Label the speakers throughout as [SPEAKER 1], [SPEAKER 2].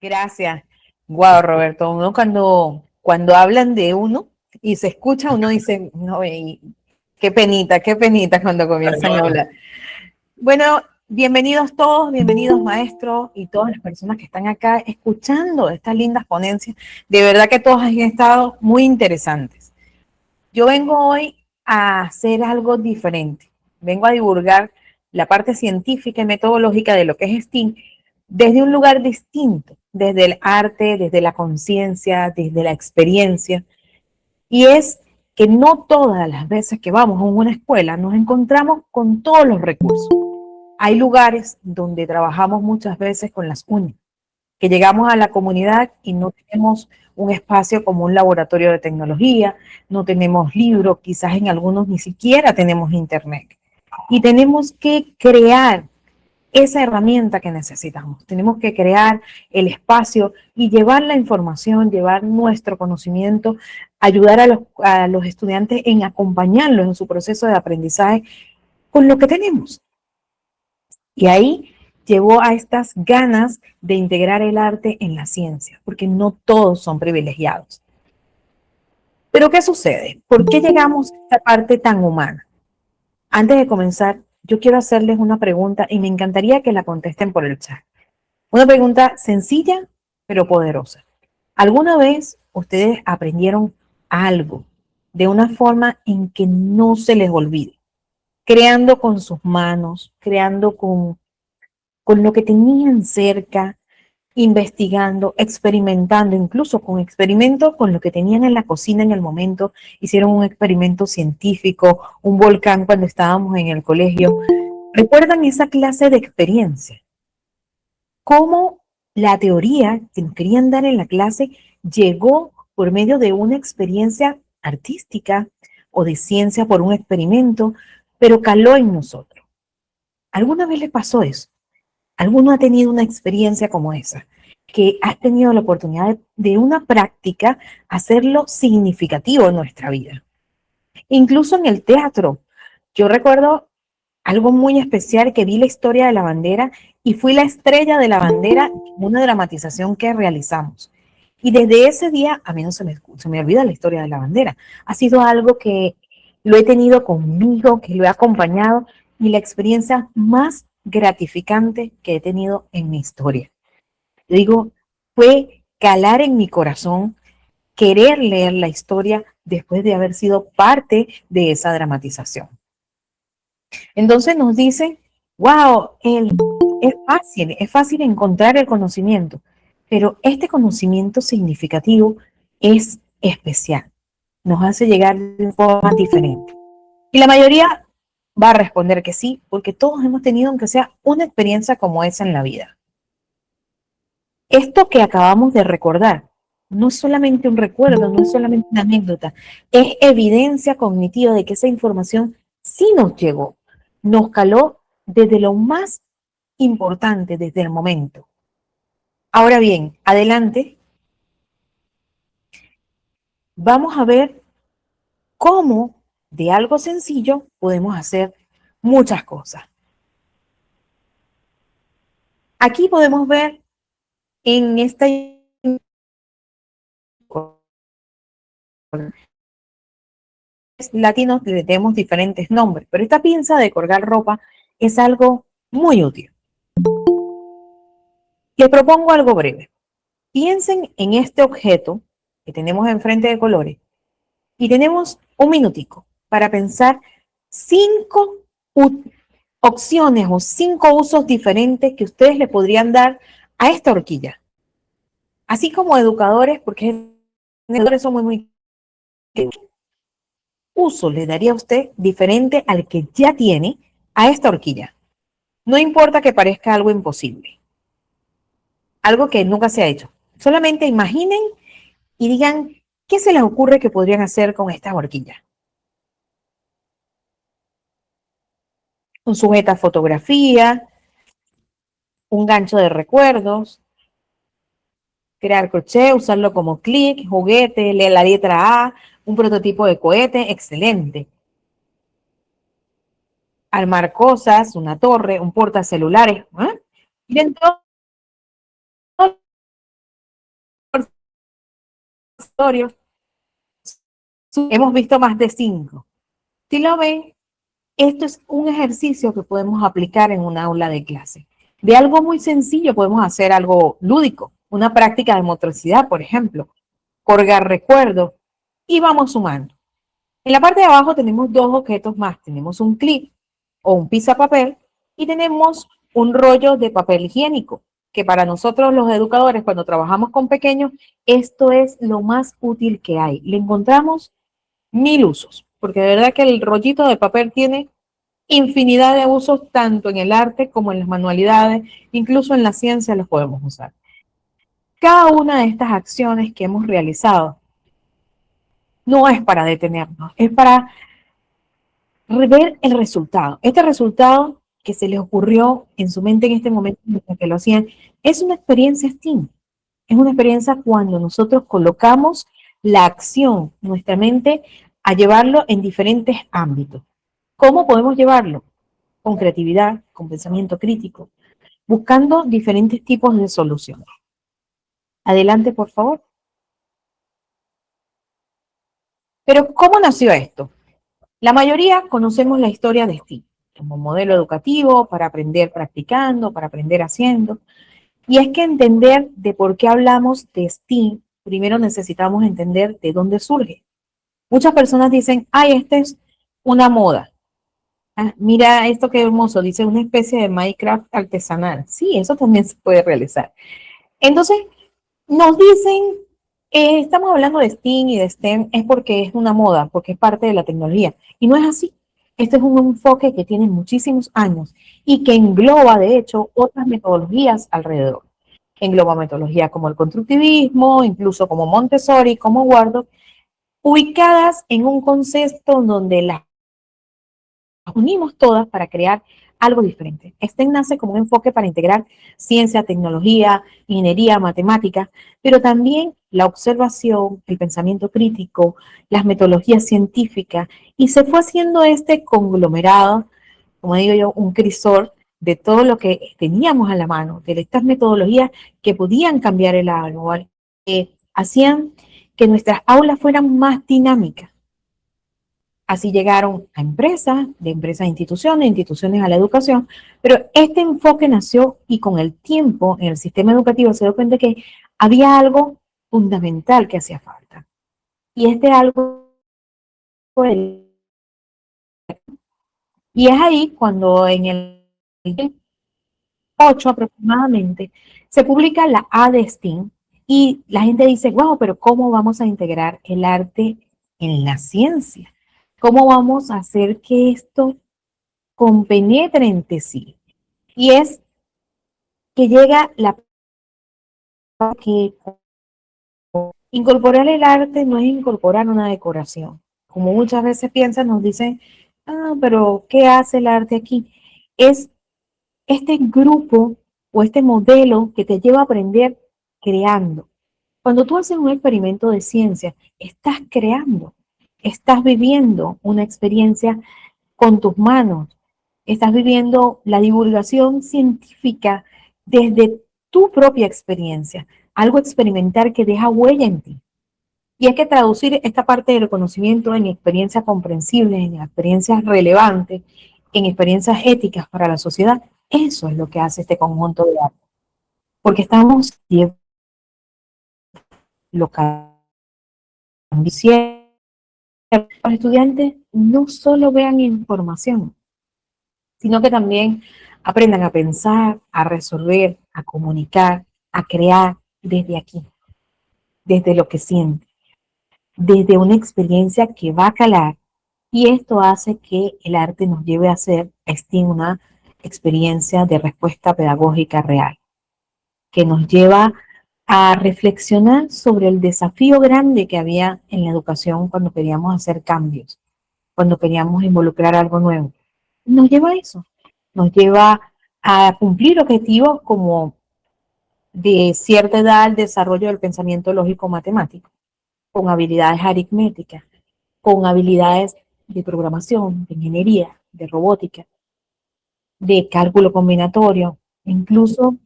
[SPEAKER 1] Gracias. Wow, Roberto, uno cuando hablan de uno y se escucha, uno dice, no, qué penita cuando comienzan a hablar. Bueno, bienvenidos todos, bienvenidos maestros y todas las personas que están acá escuchando estas lindas ponencias. De verdad que todas han estado muy interesantes. Yo vengo hoy a hacer algo diferente. Vengo a divulgar la parte científica y metodológica de lo que es STEAM desde un lugar distinto, desde el arte, desde la conciencia, desde la experiencia. Y es que no todas las veces que vamos a una escuela nos encontramos con todos los recursos. Hay lugares donde trabajamos muchas veces con las uñas, que llegamos a la comunidad y no tenemos un espacio como un laboratorio de tecnología, no tenemos libros, quizás en algunos ni siquiera tenemos internet. Y tenemos que crear esa herramienta que necesitamos. Tenemos que crear el espacio y llevar la información, llevar nuestro conocimiento, ayudar a los estudiantes en acompañarlos en su proceso de aprendizaje con lo que tenemos. Y ahí llevó a estas ganas de integrar el arte en la ciencia, porque no todos son privilegiados. Pero ¿qué sucede? ¿Por qué llegamos a esta parte tan humana? Antes de comenzar, yo quiero hacerles una pregunta y me encantaría que la contesten por el chat. Una pregunta sencilla, pero poderosa. ¿Alguna vez ustedes aprendieron algo de una forma en que no se les olvide? Creando con sus manos, creando con lo que tenían cerca, investigando, experimentando, incluso con experimentos con lo que tenían en la cocina en el momento. Hicieron un experimento científico, un volcán cuando estábamos en el colegio. ¿Recuerdan esa clase de experiencia? ¿Cómo la teoría que nos querían dar en la clase llegó por medio de una experiencia artística o de ciencia por un experimento, pero caló en nosotros? ¿Alguna vez les pasó eso? ¿Alguno ha tenido una experiencia como esa? Que has tenido la oportunidad de una práctica hacerlo significativo en nuestra vida. Incluso en el teatro. Yo recuerdo algo muy especial, que vi la historia de la bandera y fui la estrella de la bandera en una dramatización que realizamos. Y desde ese día a mí no se me olvida la historia de la bandera. Ha sido algo que lo he tenido conmigo, que lo he acompañado, y la experiencia más gratificante que he tenido en mi historia. Digo, fue calar en mi corazón, querer leer la historia después de haber sido parte de esa dramatización. Entonces nos dice, wow, es fácil encontrar el conocimiento, pero este conocimiento significativo es especial, nos hace llegar de forma diferente. Y la mayoría va a responder que sí, porque todos hemos tenido, aunque sea una experiencia como esa en la vida. Esto que acabamos de recordar no es solamente un recuerdo, no es solamente una anécdota, es evidencia cognitiva de que esa información sí nos llegó, nos caló desde lo más importante, desde el momento. Ahora bien, adelante, vamos a ver cómo de algo sencillo podemos hacer muchas cosas. Aquí podemos ver en esta latinos le tenemos diferentes nombres, pero esta pinza de colgar ropa es algo muy útil. Les propongo algo breve. Piensen en este objeto que tenemos enfrente de colores y tenemos un minutico para pensar 5 opciones o 5 usos diferentes que ustedes le podrían dar a esta horquilla. Así como educadores, porque educadores son muy ¿qué uso le daría a usted diferente al que ya tiene a esta horquilla? No importa que parezca algo imposible, algo que nunca se ha hecho. Solamente imaginen y digan qué se les ocurre que podrían hacer con estas horquillas. Un sujeta fotografía, un gancho de recuerdos, crear crochet, usarlo como clic, juguete, leer la letra A, un prototipo de cohete, excelente. Armar cosas, una torre, un portacelulares. ¿Eh? Miren todo hemos visto más de 5. Si lo ven, esto es un ejercicio que podemos aplicar en un aula de clase. De algo muy sencillo podemos hacer algo lúdico, una práctica de motricidad, por ejemplo, colgar recuerdos y vamos sumando. En la parte de abajo tenemos 2 objetos más. Tenemos un clip o un papel y tenemos un rollo de papel higiénico, que para nosotros los educadores, cuando trabajamos con pequeños, esto es lo más útil que hay. Le encontramos 1000 usos, porque de verdad que el rollito de papel tiene infinidad de usos, tanto en el arte como en las manualidades, incluso en la ciencia los podemos usar. Cada una de estas acciones que hemos realizado no es para detenernos, es para ver el resultado. Este resultado que se les ocurrió en su mente en este momento mientras que lo hacían, es una experiencia STEAM. Es una experiencia cuando nosotros colocamos la acción, nuestra mente, a llevarlo en diferentes ámbitos. ¿Cómo podemos llevarlo? Con creatividad, con pensamiento crítico, buscando diferentes tipos de soluciones. Adelante, por favor. Pero, ¿cómo nació esto? La mayoría conocemos la historia de STEAM como modelo educativo para aprender practicando, para aprender haciendo. Y es que entender de por qué hablamos de STEAM, primero necesitamos entender de dónde surge. Muchas personas dicen, ay, esta es una moda. Ah, mira esto qué hermoso, dice una especie de Minecraft artesanal. Sí, eso también se puede realizar. Entonces, nos dicen, estamos hablando de STEAM y de STEM, es porque es una moda, porque es parte de la tecnología. Y no es así. Este es un enfoque que tiene muchísimos años y que engloba, de hecho, otras metodologías alrededor. Engloba metodologías como el constructivismo, incluso como Montessori, como Waldorf, ubicadas en un concepto donde las unimos todas para crear algo diferente. Este nace como un enfoque para integrar ciencia, tecnología, ingeniería, matemáticas, pero también la observación, el pensamiento crítico, las metodologías científicas, y se fue haciendo este conglomerado, como digo yo, un crisol de todo lo que teníamos a la mano, de estas metodologías que podían cambiar el aula, que hacían que nuestras aulas fueran más dinámicas. Así llegaron a empresas, de empresas a instituciones, instituciones a la educación, pero este enfoque nació y con el tiempo en el sistema educativo se dio cuenta que había algo fundamental que hacía falta. Y este algo fue y es ahí cuando en el 8 aproximadamente se publica la A de STEAM y la gente dice, wow, pero ¿cómo vamos a integrar el arte en la ciencia? ¿Cómo vamos a hacer que esto compenetre entre sí? Y es que llega la que incorporar el arte no es incorporar una decoración. Como muchas veces piensan, nos dicen, ah, pero ¿qué hace el arte aquí? Es este grupo o este modelo que te lleva a aprender creando. Cuando tú haces un experimento de ciencia, estás creando, estás viviendo una experiencia con tus manos, estás viviendo la divulgación científica desde tu propia experiencia, algo experimental que deja huella en ti. Y hay que traducir esta parte del conocimiento en experiencias comprensibles, en experiencias relevantes, en experiencias éticas para la sociedad. Eso es lo que hace este conjunto de arte. Porque estamos local. Los estudiantes no solo vean información, sino que también aprendan a pensar, a resolver, a comunicar, a crear desde aquí, desde lo que sienten, desde una experiencia que va a calar. Y esto hace que el arte nos lleve a ser una experiencia de respuesta pedagógica real, que nos lleva a reflexionar sobre el desafío grande que había en la educación cuando queríamos hacer cambios, cuando queríamos involucrar algo nuevo. Nos lleva a eso, nos lleva a cumplir objetivos como de cierta edad el desarrollo del pensamiento lógico matemático, con habilidades aritméticas, con habilidades de programación, de ingeniería, de robótica, de cálculo combinatorio, incluso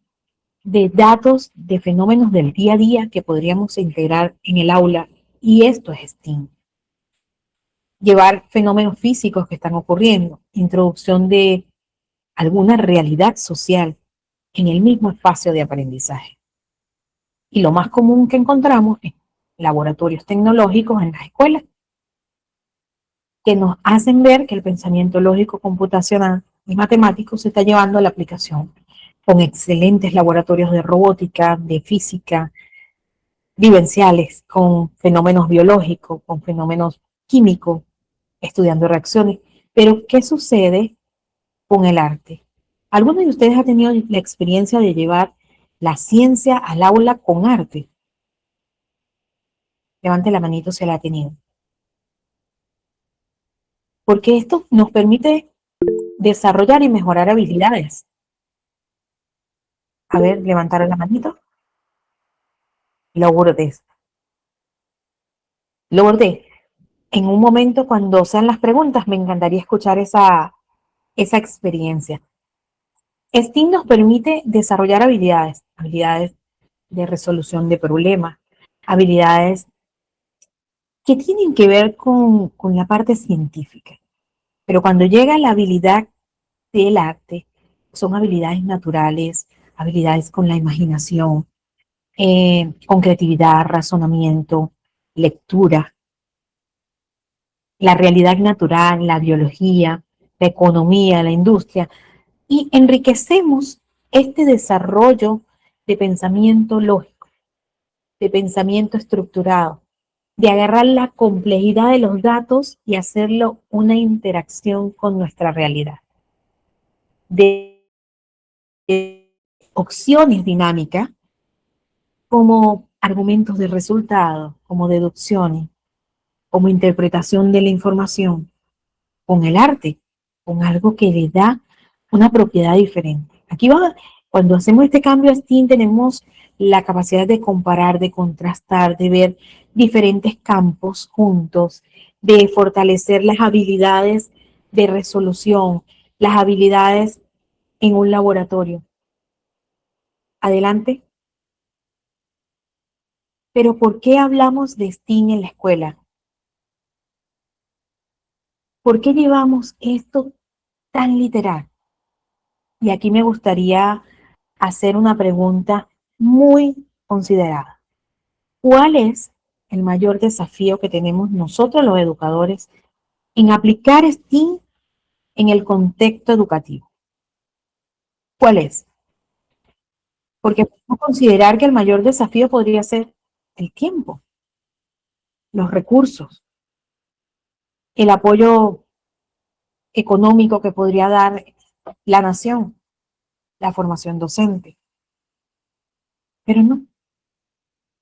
[SPEAKER 1] de datos de fenómenos del día a día que podríamos integrar en el aula Y esto es STEAM. Llevar fenómenos físicos que están ocurriendo, introducción de alguna realidad social en el mismo espacio de aprendizaje. Y lo más común que encontramos es laboratorios tecnológicos en las escuelas que nos hacen ver que el pensamiento lógico computacional y matemático se está llevando a la aplicación, con excelentes laboratorios de robótica, de física, vivenciales, con fenómenos biológicos, con fenómenos químicos, estudiando reacciones. Pero, ¿qué sucede con el arte? ¿Alguno de ustedes ha tenido la experiencia de llevar la ciencia al aula con arte? Levante la manito si la ha tenido. Porque esto nos permite desarrollar y mejorar habilidades. A ver, levantaron la manito. Lourdes. Lourdes, en un momento cuando sean las preguntas, me encantaría escuchar esa experiencia. STEAM nos permite desarrollar habilidades, habilidades de resolución de problemas, habilidades que tienen que ver con la parte científica. Pero cuando llega la habilidad del arte, son habilidades naturales, habilidades con la imaginación, con creatividad, razonamiento, lectura, la realidad natural, la biología, la economía, la industria, y enriquecemos este desarrollo de pensamiento lógico, de pensamiento estructurado, de agarrar la complejidad de los datos y hacerlo una interacción con nuestra realidad, de opciones dinámicas como argumentos de resultado, como deducciones, como interpretación de la información, con el arte, con algo que le da una propiedad diferente. Aquí va, cuando hacemos este cambio a STEAM, tenemos la capacidad de comparar, de contrastar, de ver diferentes campos juntos, de fortalecer las habilidades de resolución, las habilidades en un laboratorio. Adelante. Pero ¿por qué hablamos de STEAM en la escuela? ¿Por qué llevamos esto tan literal? Y aquí me gustaría hacer una pregunta muy considerada. ¿Cuál es el mayor desafío que tenemos nosotros los educadores en aplicar STEAM en el contexto educativo? ¿Cuál es? Porque podemos considerar que el mayor desafío podría ser el tiempo, los recursos, el apoyo económico que podría dar la nación, la formación docente. Pero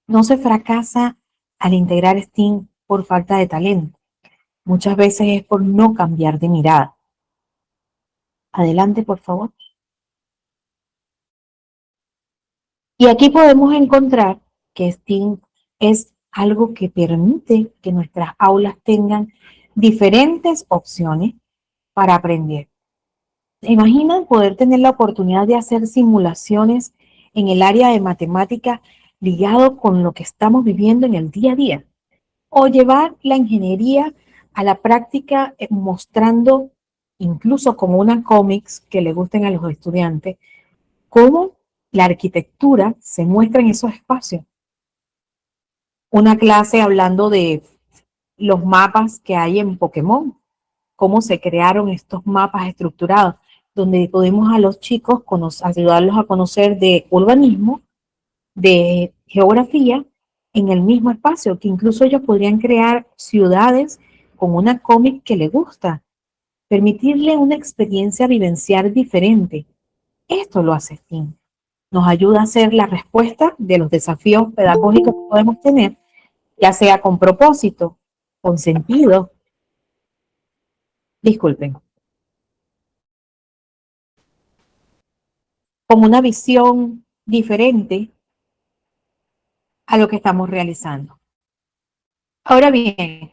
[SPEAKER 1] no se fracasa al integrar STEAM por falta de talento. Muchas veces es por no cambiar de mirada. Adelante, por favor. Y aquí podemos encontrar que STEAM es algo que permite que nuestras aulas tengan diferentes opciones para aprender. ¿Se imaginan poder tener la oportunidad de hacer simulaciones en el área de matemática ligado con lo que estamos viviendo en el día a día? O llevar la ingeniería a la práctica mostrando, incluso como una cómics que le gusten a los estudiantes, cómo la arquitectura se muestra en esos espacios. Una clase hablando de los mapas que hay en Pokémon, cómo se crearon estos mapas estructurados, donde podemos a los chicos ayudarlos a conocer de urbanismo, de geografía, en el mismo espacio, que incluso ellos podrían crear ciudades con una cómic que les gusta, permitirle una experiencia vivencial diferente. Esto lo hace STEAM. Nos ayuda a hacer la respuesta de los desafíos pedagógicos que podemos tener, ya sea con propósito, con sentido, disculpen, con una visión diferente a lo que estamos realizando. Ahora bien,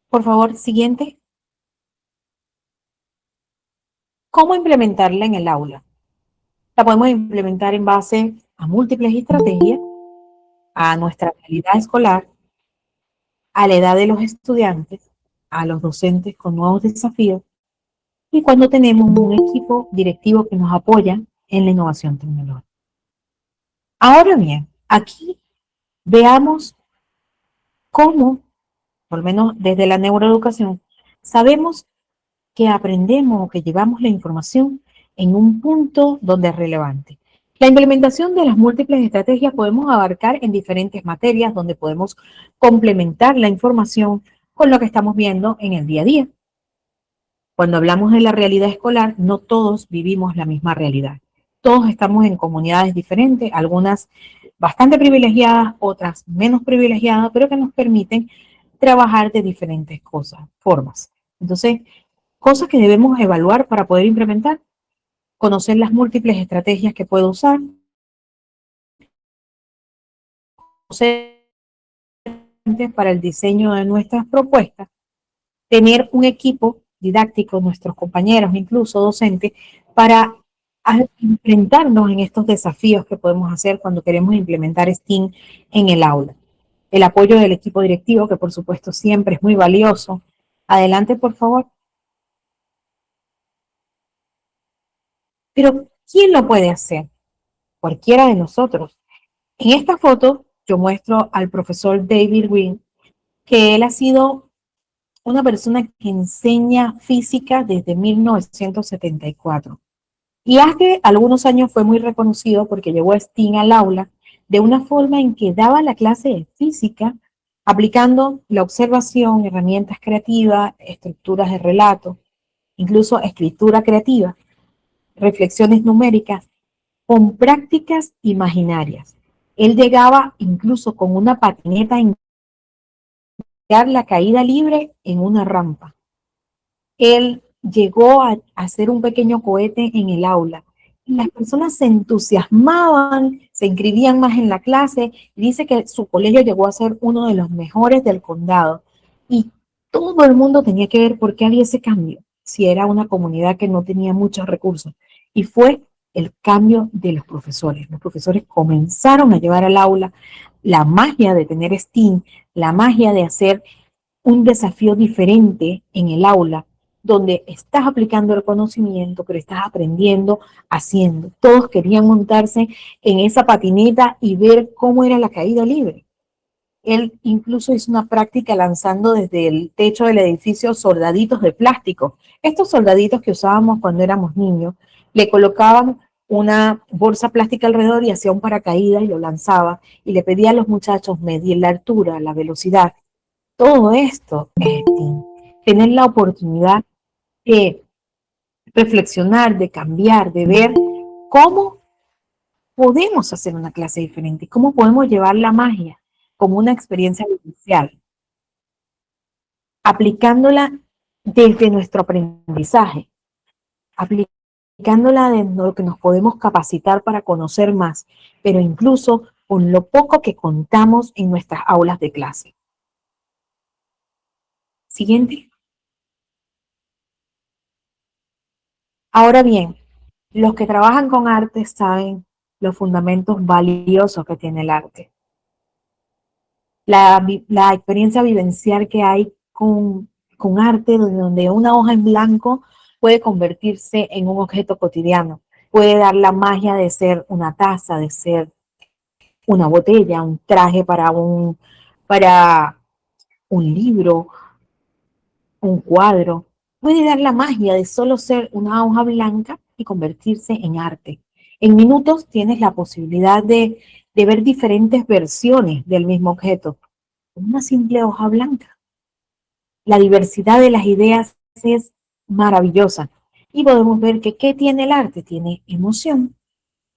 [SPEAKER 1] por favor, siguiente. ¿Cómo implementarla en el aula? La podemos implementar en base a múltiples estrategias, a nuestra realidad escolar, a la edad de los estudiantes, a los docentes con nuevos desafíos y cuando tenemos un equipo directivo que nos apoya en la innovación tecnológica. Ahora bien, aquí veamos cómo, por lo menos desde la neuroeducación, sabemos que aprendemos o que llevamos la información en un punto donde es relevante. La implementación de las múltiples estrategias podemos abarcar en diferentes materias donde podemos complementar la información con lo que estamos viendo en el día a día. Cuando hablamos de la realidad escolar, no todos vivimos la misma realidad. Todos estamos en comunidades diferentes, algunas bastante privilegiadas, otras menos privilegiadas, pero que nos permiten trabajar de diferentes formas. Entonces, cosas que debemos evaluar para poder implementar, conocer las múltiples estrategias que puedo usar, para el diseño de nuestras propuestas, tener un equipo didáctico, nuestros compañeros, incluso docentes, para enfrentarnos en estos desafíos que podemos hacer cuando queremos implementar STEAM en el aula. El apoyo del equipo directivo, que por supuesto siempre es muy valioso. Adelante, por favor. Pero, ¿quién lo puede hacer? Cualquiera de nosotros. En esta foto yo muestro al profesor David Green, que él ha sido una persona que enseña física desde 1974. Y hace algunos años fue muy reconocido porque llevó a STEAM al aula de una forma en que daba la clase de física aplicando la observación, herramientas creativas, estructuras de relato, incluso escritura creativa, reflexiones numéricas, con prácticas imaginarias. Él llegaba incluso con una patineta a dar la caída libre en una rampa. Él llegó a hacer un pequeño cohete en el aula. Y las personas se entusiasmaban, se inscribían más en la clase. Y dice que su colegio llegó a ser uno de los mejores del condado. Y todo el mundo tenía que ver por qué había ese cambio, si era una comunidad que no tenía muchos recursos. Y fue el cambio de los profesores. Los profesores comenzaron a llevar al aula la magia de tener STEAM, la magia de hacer un desafío diferente en el aula, donde estás aplicando el conocimiento, pero estás aprendiendo haciendo. Todos querían montarse en esa patineta y ver cómo era la caída libre. Él incluso hizo una práctica lanzando desde el techo del edificio soldaditos de plástico. Estos soldaditos que usábamos cuando éramos niños, le colocaban una bolsa plástica alrededor y hacía un paracaídas y lo lanzaba y le pedía a los muchachos medir la altura, la velocidad. Todo esto es tener la oportunidad de reflexionar, de cambiar, de ver cómo podemos hacer una clase diferente, cómo podemos llevar la magia como una experiencia vivencial, aplicándola desde nuestro aprendizaje, aplicándola de lo que nos podemos capacitar para conocer más, pero incluso con lo poco que contamos en nuestras aulas de clase. Siguiente. Ahora bien, los que trabajan con arte saben los fundamentos valiosos que tiene el arte. La experiencia vivencial que hay con arte, donde una hoja en blanco puede convertirse en un objeto cotidiano, puede dar la magia de ser una taza, de ser una botella, un traje para un libro, un cuadro, puede dar la magia de solo ser una hoja blanca y convertirse en arte. En minutos tienes la posibilidad de ver diferentes versiones del mismo objeto, una simple hoja blanca. La diversidad de las ideas es maravillosa y podemos ver que ¿qué tiene el arte? Tiene emoción,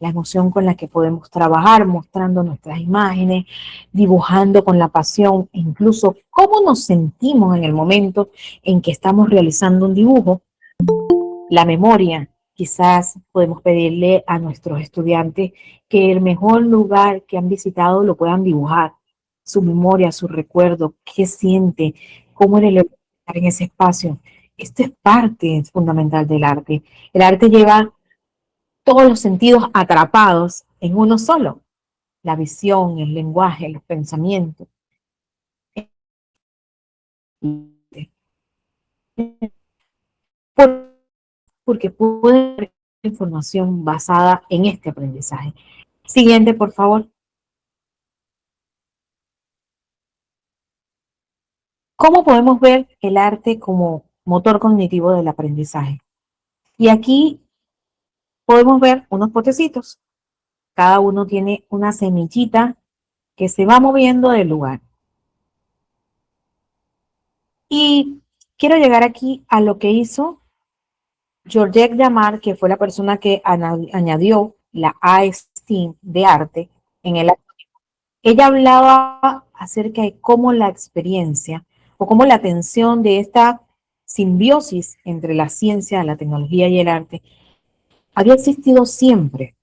[SPEAKER 1] la emoción con la que podemos trabajar, mostrando nuestras imágenes, dibujando con la pasión, e incluso cómo nos sentimos en el momento en que estamos realizando un dibujo. La memoria, quizás podemos pedirle a nuestros estudiantes que el mejor lugar que han visitado lo puedan dibujar, su memoria, su recuerdo, qué siente, cómo era el estar en ese espacio. Esto es parte fundamental del arte. El arte lleva todos los sentidos atrapados en uno solo, la visión, el lenguaje, los pensamientos. Porque puede haber información basada en este aprendizaje. Siguiente, por favor. ¿Cómo podemos ver el arte como motor cognitivo del aprendizaje? Y aquí podemos ver unos potecitos. Cada uno tiene una semillita que se va moviendo del lugar. Y quiero llegar aquí a lo que hizo Georgette Damar, que fue la persona que añadió la ASTEAM de arte en el arte. Ella hablaba acerca de cómo la experiencia o cómo la tensión de esta simbiosis entre la ciencia, la tecnología y el arte había existido siempre,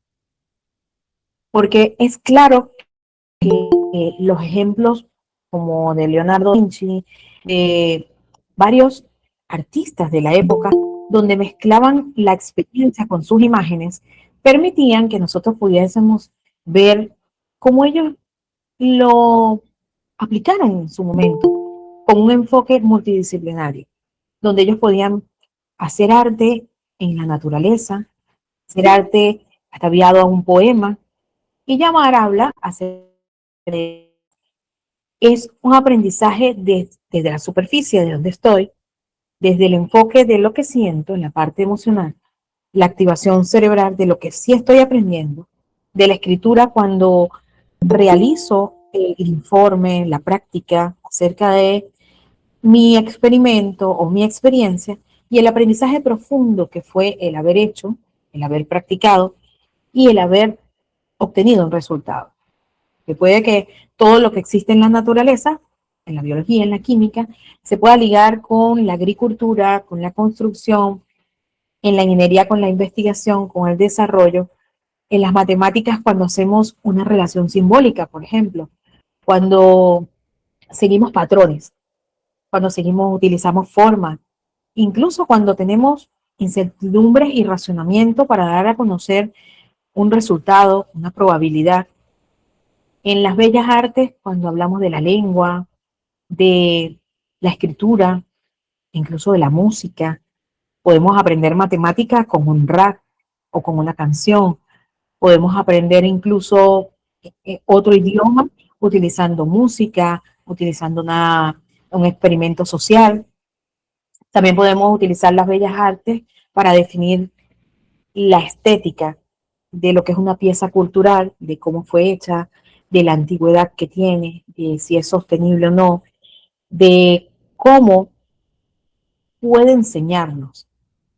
[SPEAKER 1] porque es claro que los ejemplos como de Leonardo da Vinci, de varios artistas de la época, donde mezclaban la experiencia con sus imágenes, permitían que nosotros pudiésemos ver cómo ellos lo aplicaron en su momento con un enfoque multidisciplinario, donde ellos podían hacer arte en la naturaleza, hacer arte ataviado a un poema, y llamar habla hacer es un aprendizaje desde la superficie de donde estoy, desde el enfoque de lo que siento en la parte emocional, la activación cerebral de lo que sí estoy aprendiendo, de la escritura cuando realizo el informe, la práctica acerca de mi experimento o mi experiencia y el aprendizaje profundo que fue el haber hecho, el haber practicado y el haber obtenido un resultado. Que puede que todo lo que existe en la naturaleza, en la biología, en la química, se pueda ligar con la agricultura, con la construcción, en la ingeniería con la investigación, con el desarrollo, en las matemáticas cuando hacemos una relación simbólica, por ejemplo, cuando seguimos patrones, cuando utilizamos formas, incluso cuando tenemos incertidumbres y razonamiento para dar a conocer un resultado, una probabilidad. En las bellas artes, cuando hablamos de la lengua, de la escritura, incluso de la música, podemos aprender matemática con un rap o con una canción, podemos aprender incluso otro idioma utilizando música, utilizando un experimento social. También podemos utilizar las bellas artes para definir la estética de lo que es una pieza cultural, de cómo fue hecha, de la antigüedad que tiene, de si es sostenible o no, de cómo puede enseñarnos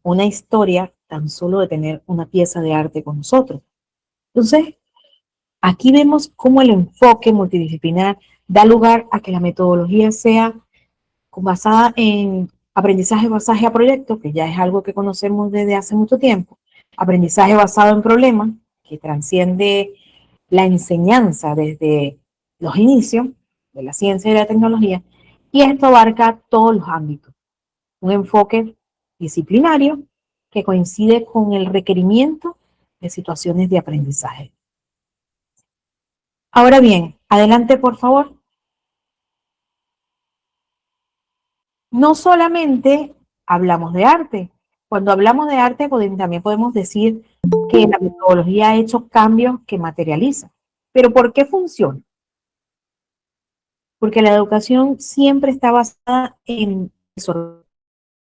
[SPEAKER 1] una historia tan solo de tener una pieza de arte con nosotros. Entonces, aquí vemos cómo el enfoque multidisciplinar da lugar a que la metodología sea basada en aprendizaje basado a proyectos, que ya es algo que conocemos desde hace mucho tiempo, aprendizaje basado en problemas, que transciende la enseñanza desde los inicios de la ciencia y la tecnología, y esto abarca todos los ámbitos. Un enfoque disciplinario que coincide con el requerimiento de situaciones de aprendizaje. Ahora bien, adelante por favor. No solamente hablamos de arte. Cuando hablamos de arte, también podemos decir que la metodología ha hecho cambios que materializan. Pero ¿por qué funciona? Porque la educación siempre está basada en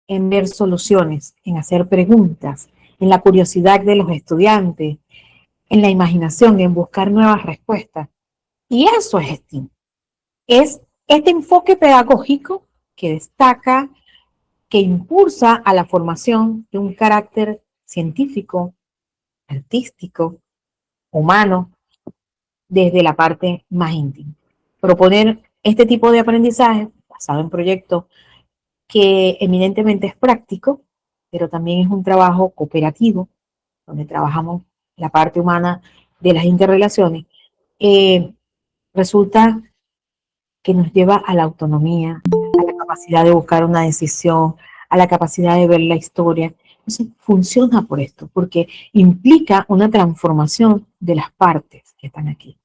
[SPEAKER 1] ver soluciones, en hacer preguntas, en la curiosidad de los estudiantes, en la imaginación, en buscar nuevas respuestas. Y eso es STEAM. Es este enfoque pedagógico que destaca, que impulsa a la formación de un carácter científico, artístico, humano, desde la parte más íntima. Proponer este tipo de aprendizaje basado en proyectos que eminentemente es práctico, pero también es un trabajo cooperativo, donde trabajamos la parte humana de las interrelaciones, resulta que nos lleva a la autonomía, a la capacidad de buscar una decisión, a la capacidad de ver la historia. Entonces, funciona por esto, porque implica una transformación de las partes que están aquí.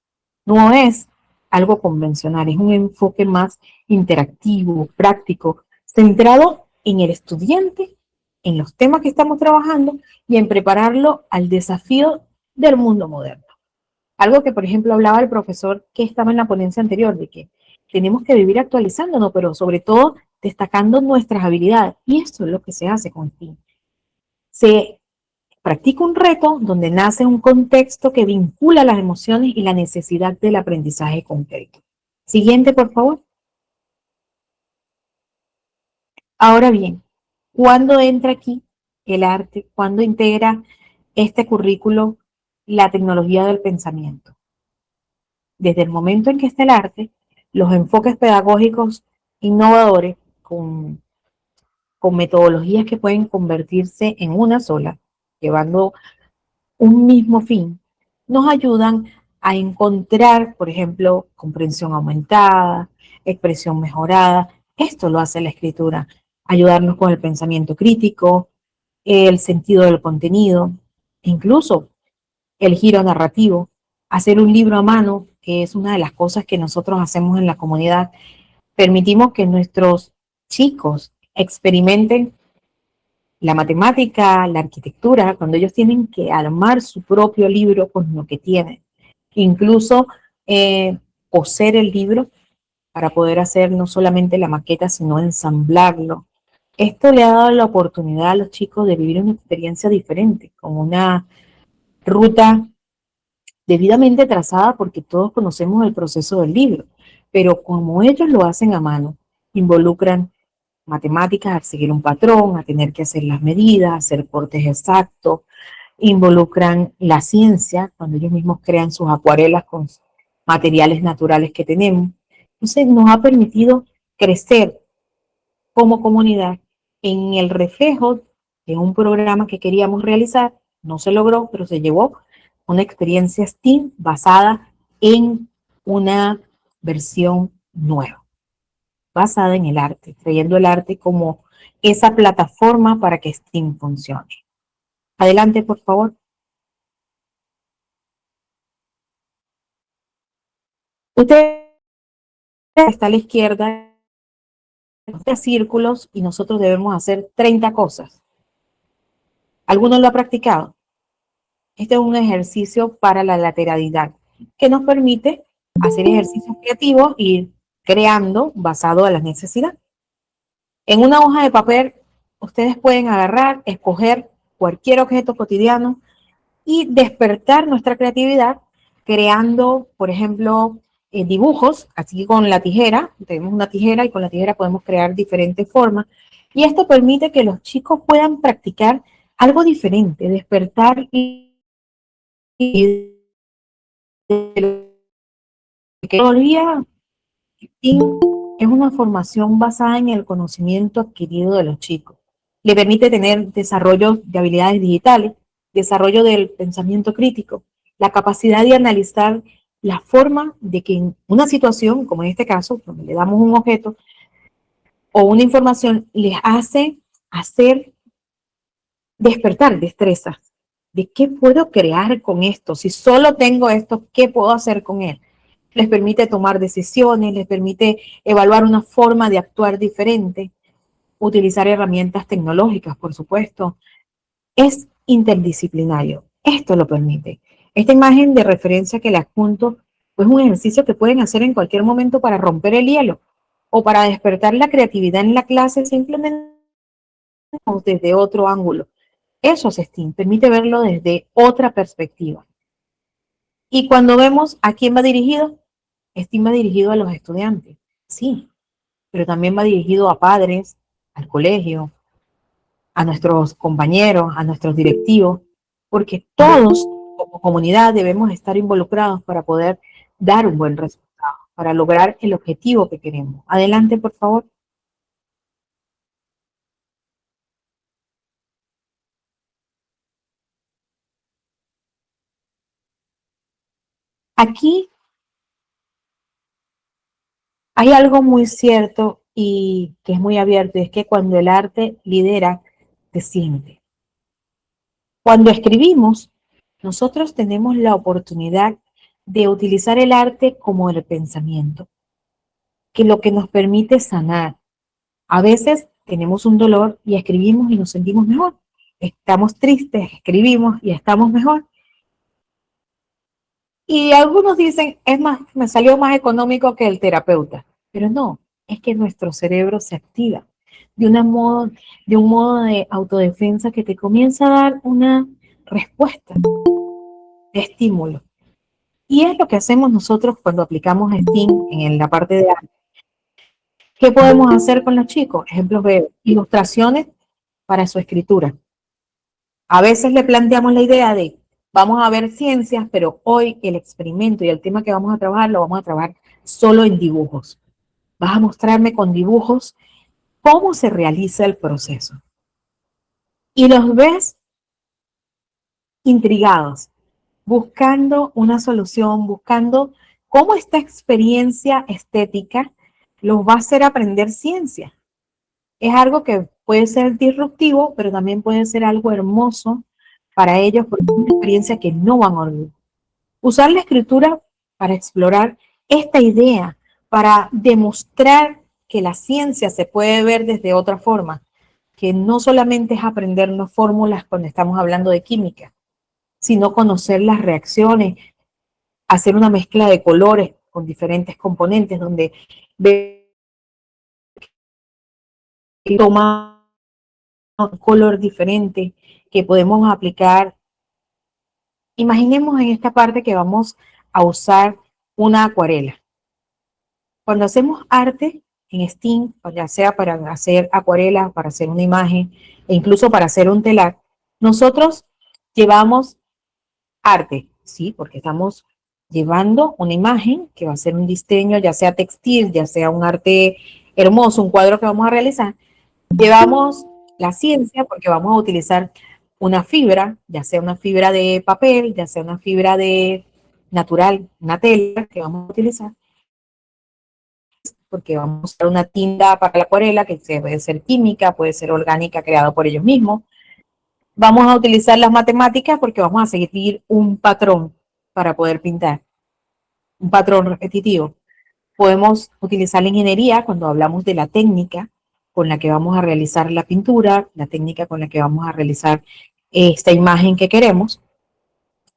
[SPEAKER 1] No es algo convencional, es un enfoque más interactivo, práctico, centrado en el estudiante, en los temas que estamos trabajando y en prepararlo al desafío del mundo moderno. Algo que, por ejemplo, hablaba el profesor que estaba en la ponencia anterior, de que tenemos que vivir actualizándonos, pero sobre todo destacando nuestras habilidades. Y eso es lo que se hace con STEAM. Se practica un reto donde nace un contexto que vincula las emociones y la necesidad del aprendizaje concreto. Siguiente, por favor. Ahora bien, ¿cuándo entra aquí el arte? ¿Cuándo integra este currículo la tecnología del pensamiento? Desde el momento en que está el arte, los enfoques pedagógicos innovadores con metodologías que pueden convertirse en una sola, llevando un mismo fin, nos ayudan a encontrar, por ejemplo, comprensión aumentada, expresión mejorada. Esto lo hace la escritura, ayudarnos con el pensamiento crítico, el sentido del contenido, incluso el giro narrativo, hacer un libro a mano, que es una de las cosas que nosotros hacemos en la comunidad. Permitimos que nuestros chicos experimenten la matemática, la arquitectura, cuando ellos tienen que armar su propio libro con lo que tienen. Incluso coser el libro para poder hacer no solamente la maqueta, sino ensamblarlo. Esto le ha dado la oportunidad a los chicos de vivir una experiencia diferente, con una ruta debidamente trazada, porque todos conocemos el proceso del libro, pero como ellos lo hacen a mano, involucran matemáticas al seguir un patrón, a tener que hacer las medidas, hacer cortes exactos, involucran la ciencia, cuando ellos mismos crean sus acuarelas con materiales naturales que tenemos. Entonces nos ha permitido crecer como comunidad en el reflejo de un programa que queríamos realizar, no se logró, pero se llevó una experiencia STEAM basada en una versión nueva, basada en el arte, trayendo el arte como esa plataforma para que STEAM funcione. Adelante, por favor. Usted está a la izquierda, círculos, y nosotros debemos hacer 30 cosas. ¿Alguno lo ha practicado? Este es un ejercicio para la lateralidad que nos permite hacer ejercicios creativos y ir creando basado a las necesidades. En una hoja de papel, ustedes pueden agarrar, escoger cualquier objeto cotidiano y despertar nuestra creatividad creando, por ejemplo, dibujos, así con la tijera. Tenemos una tijera y con la tijera podemos crear diferentes formas. Y esto permite que los chicos puedan practicar algo diferente, despertar y tecnología es una formación basada en el conocimiento adquirido de los chicos. Le permite tener desarrollo de habilidades digitales, desarrollo del pensamiento crítico, la capacidad de analizar la forma de que en una situación, como en este caso, donde le damos un objeto o una información, les hace hacer despertar destrezas de qué puedo crear con esto. Si solo tengo esto, ¿qué puedo hacer con él? Les permite tomar decisiones, les permite evaluar una forma de actuar diferente, utilizar herramientas tecnológicas, por supuesto. Es interdisciplinario. Esto lo permite. Esta imagen de referencia que le adjunto es un ejercicio que pueden hacer en cualquier momento para romper el hielo o para despertar la creatividad en la clase simplemente desde otro ángulo. Eso es STEAM, permite verlo desde otra perspectiva. Y cuando vemos a quién va dirigido, STEAM va dirigido a los estudiantes, sí, pero también va dirigido a padres, al colegio, a nuestros compañeros, a nuestros directivos, porque todos como comunidad debemos estar involucrados para poder dar un buen resultado, para lograr el objetivo que queremos. Adelante, por favor. Aquí hay algo muy cierto y que es muy abierto, y es que cuando el arte lidera, se siente. Cuando escribimos, nosotros tenemos la oportunidad de utilizar el arte como el pensamiento, que lo que nos permite sanar. A veces tenemos un dolor y escribimos y nos sentimos mejor. Estamos tristes, escribimos y estamos mejor. Y algunos dicen, es más, me salió más económico que el terapeuta. Pero no, es que nuestro cerebro se activa de, de un modo de autodefensa que te comienza a dar una respuesta de estímulo. Y es lo que hacemos nosotros cuando aplicamos STEAM en la parte de arte. ¿Qué podemos hacer con los chicos? Ejemplos de ilustraciones para su escritura. A veces le planteamos la idea de, vamos a ver ciencias, pero hoy el experimento y el tema que vamos a trabajar lo vamos a trabajar solo en dibujos. Vas a mostrarme con dibujos cómo se realiza el proceso. Y los ves intrigados, buscando una solución, buscando cómo esta experiencia estética los va a hacer aprender ciencia. Es algo que puede ser disruptivo, pero también puede ser algo hermoso para ellos porque es una experiencia que no van a olvidar. Usar la escritura para explorar esta idea, para demostrar que la ciencia se puede ver desde otra forma, que no solamente es aprendernos fórmulas cuando estamos hablando de química, sino conocer las reacciones, hacer una mezcla de colores con diferentes componentes, donde toma un color diferente que podemos aplicar. Imaginemos en esta parte que vamos a usar una acuarela. Cuando hacemos arte en STEAM, ya sea para hacer acuarela, para hacer una imagen e incluso para hacer un telar, nosotros llevamos arte, ¿sí? Porque estamos llevando una imagen que va a ser un diseño, ya sea textil, ya sea un arte hermoso, un cuadro que vamos a realizar. Llevamos la ciencia porque vamos a utilizar una fibra, ya sea una fibra de papel, ya sea una fibra de natural, una tela que vamos a utilizar, porque vamos a usar una tinta para la acuarela que puede ser química, puede ser orgánica, creada por ellos mismos. Vamos a utilizar las matemáticas porque vamos a seguir un patrón para poder pintar, un patrón repetitivo. Podemos utilizar la ingeniería cuando hablamos de la técnica con la que vamos a realizar la pintura, la técnica con la que vamos a realizar esta imagen que queremos.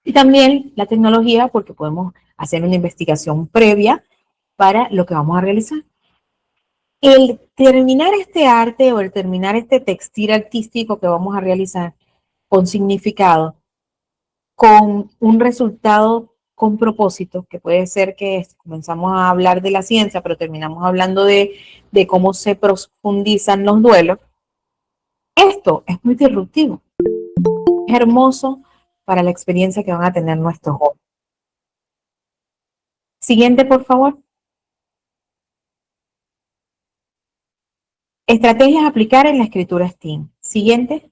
[SPEAKER 1] Y también la tecnología porque podemos hacer una investigación previa para lo que vamos a realizar. El terminar este arte o el terminar este textil artístico que vamos a realizar con significado, con un resultado con propósito, que puede ser que comenzamos a hablar de la ciencia, pero terminamos hablando de cómo se profundizan los duelos. Esto es muy disruptivo, es hermoso para la experiencia que van a tener nuestros jóvenes. Siguiente, por favor. Estrategias a aplicar en la escritura STEAM. Siguiente.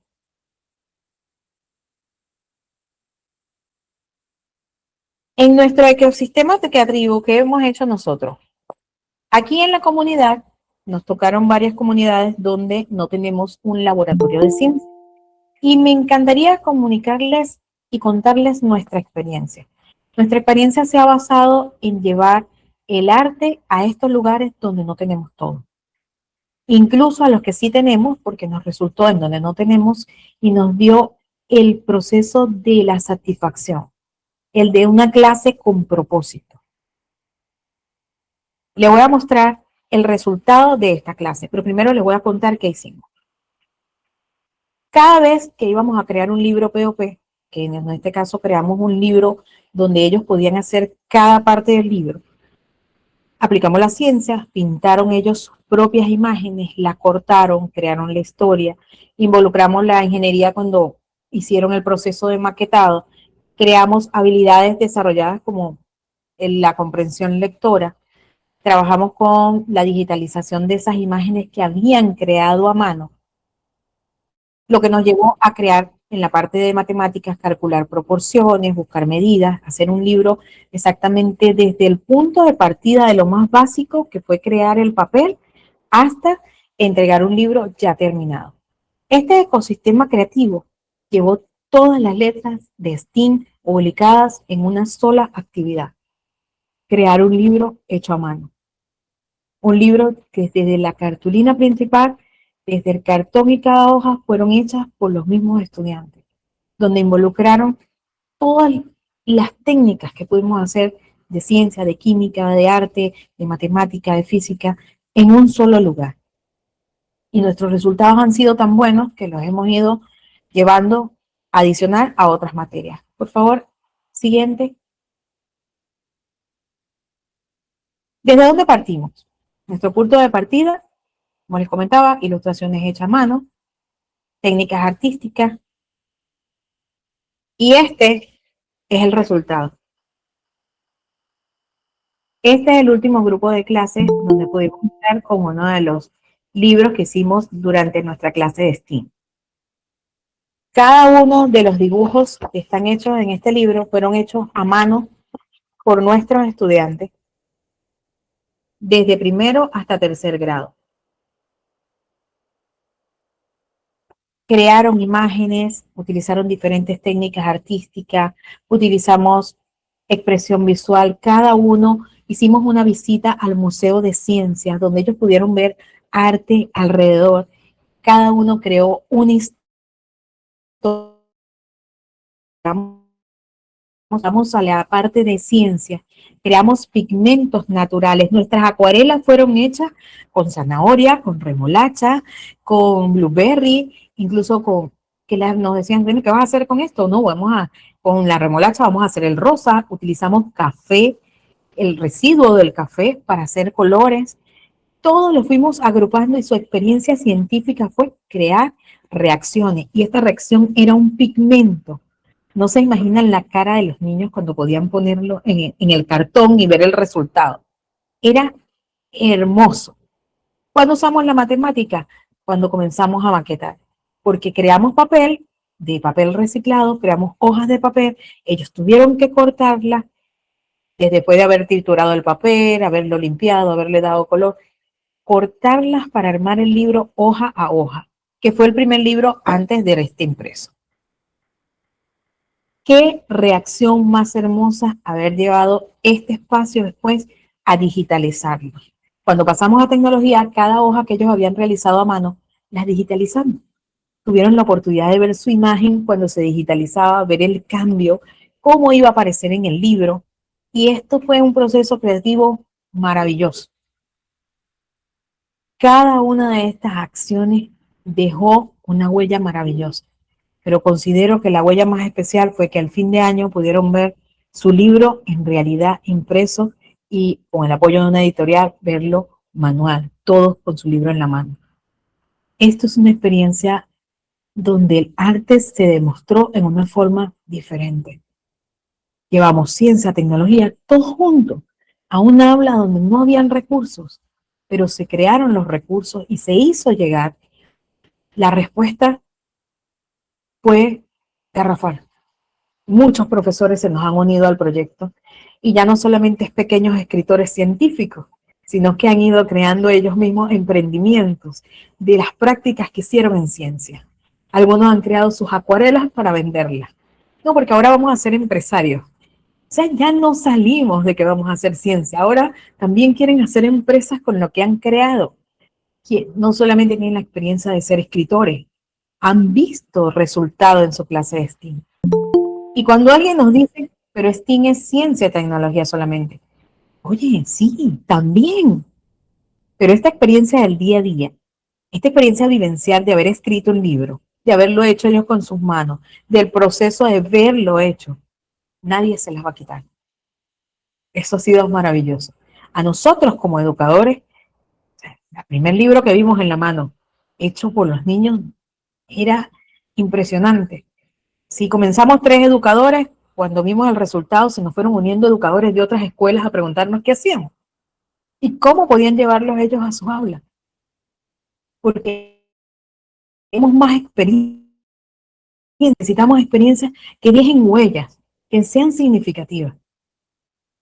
[SPEAKER 1] En nuestro ecosistema creativo, ¿qué hemos hecho nosotros? Aquí en la comunidad nos tocaron varias comunidades donde no tenemos un laboratorio de ciencia. Y me encantaría comunicarles y contarles nuestra experiencia. Nuestra experiencia se ha basado en llevar el arte a estos lugares donde no tenemos todo. Incluso a los que sí tenemos, porque nos resultó en donde no tenemos y nos dio el proceso de la satisfacción, el de una clase con propósito. Le voy a mostrar el resultado de esta clase, pero primero les voy a contar qué hicimos. Cada vez que íbamos a crear un libro POP, que en este caso creamos un libro donde ellos podían hacer cada parte del libro, aplicamos la ciencia, pintaron ellos sus propias imágenes, la cortaron, crearon la historia, involucramos la ingeniería cuando hicieron el proceso de maquetado, creamos habilidades desarrolladas como la comprensión lectora, trabajamos con la digitalización de esas imágenes que habían creado a mano, lo que nos llevó a crear en la parte de matemáticas, calcular proporciones, buscar medidas, hacer un libro exactamente desde el punto de partida de lo más básico, que fue crear el papel, hasta entregar un libro ya terminado. Este ecosistema creativo llevó todas las letras de STEAM publicadas en una sola actividad. crear un libro hecho a mano. Un libro que desde la cartulina principal, desde el cartón y cada hoja fueron hechas por los mismos estudiantes, donde involucraron todas las técnicas que pudimos hacer de ciencia, de química, de arte, de matemática, de física, en un solo lugar. Y nuestros resultados han sido tan buenos que los hemos ido llevando a adicionar a otras materias. Por favor, siguiente. ¿Desde dónde partimos? Nuestro punto de partida, como les comentaba, ilustraciones hechas a mano, técnicas artísticas, y este es el resultado. Este es el último grupo de clases donde pudimos estar con uno de los libros que hicimos durante nuestra clase de STEAM. Cada uno de los dibujos que están hechos en este libro fueron hechos a mano por nuestros estudiantes desde primero hasta tercer grado. Crearon imágenes, utilizaron diferentes técnicas artísticas, utilizamos expresión visual, cada uno hicimos una visita al Museo de Ciencias, donde ellos pudieron ver arte alrededor. Cada uno creó una historia. Vamos a la parte de ciencia, creamos pigmentos naturales. Nuestras acuarelas fueron hechas con zanahoria, con remolacha, con blueberry, incluso con que nos decían, ¿qué vas a hacer con esto? No, con la remolacha vamos a hacer el rosa, utilizamos café, el residuo del café para hacer colores. Todo lo fuimos agrupando y su experiencia científica fue crear reacciones. Y esta reacción era un pigmento. No se imaginan la cara de los niños cuando podían ponerlo en el cartón y ver el resultado. Era hermoso. ¿Cuándo usamos la matemática? Cuando comenzamos a maquetar. Porque creamos papel, de papel reciclado, creamos hojas de papel, ellos tuvieron que cortarlas, después de haber triturado el papel, haberlo limpiado, haberle dado color, cortarlas para armar el libro hoja a hoja, que fue el primer libro antes de este impreso. Qué reacción más hermosa haber llevado este espacio después a digitalizarlo. Cuando pasamos a tecnología, cada hoja que ellos habían realizado a mano, las digitalizamos. Tuvieron la oportunidad de ver su imagen cuando se digitalizaba, ver el cambio, cómo iba a aparecer en el libro. Y esto fue un proceso creativo maravilloso. Cada una de estas acciones dejó una huella maravillosa, pero considero que la huella más especial fue que al fin de año pudieron ver su libro en realidad impreso y con el apoyo de una editorial verlo manual, todos con su libro en la mano. Esto es una experiencia donde el arte se demostró en una forma diferente. Llevamos ciencia, tecnología, todos juntos, a un aula donde no habían recursos, pero se crearon los recursos y se hizo llegar. La respuesta fue garrafal. Muchos profesores se nos han unido al proyecto y ya no solamente es pequeños escritores científicos, sino que han ido creando ellos mismos emprendimientos de las prácticas que hicieron en ciencia. Algunos han creado sus acuarelas para venderlas. No, porque ahora vamos a ser empresarios. O sea, ya no salimos de que vamos a hacer ciencia. Ahora también quieren hacer empresas con lo que han creado. Que no solamente tienen la experiencia de ser escritores, han visto resultados en su clase de STEAM. Y cuando alguien nos dice, pero STEAM es ciencia y tecnología solamente. Oye, sí, también. Pero esta experiencia del día a día, esta experiencia vivencial de haber escrito un libro, de haberlo hecho ellos con sus manos, del proceso de verlo hecho, nadie se las va a quitar. Eso ha sido maravilloso. A nosotros como educadores, el primer libro que vimos en la mano, hecho por los niños, era impresionante. Si comenzamos 3 educadores, cuando vimos el resultado se nos fueron uniendo educadores de otras escuelas a preguntarnos qué hacíamos y cómo podían llevarlos ellos a sus aulas. Porque tenemos más experiencia, necesitamos experiencias que dejen huellas, que sean significativas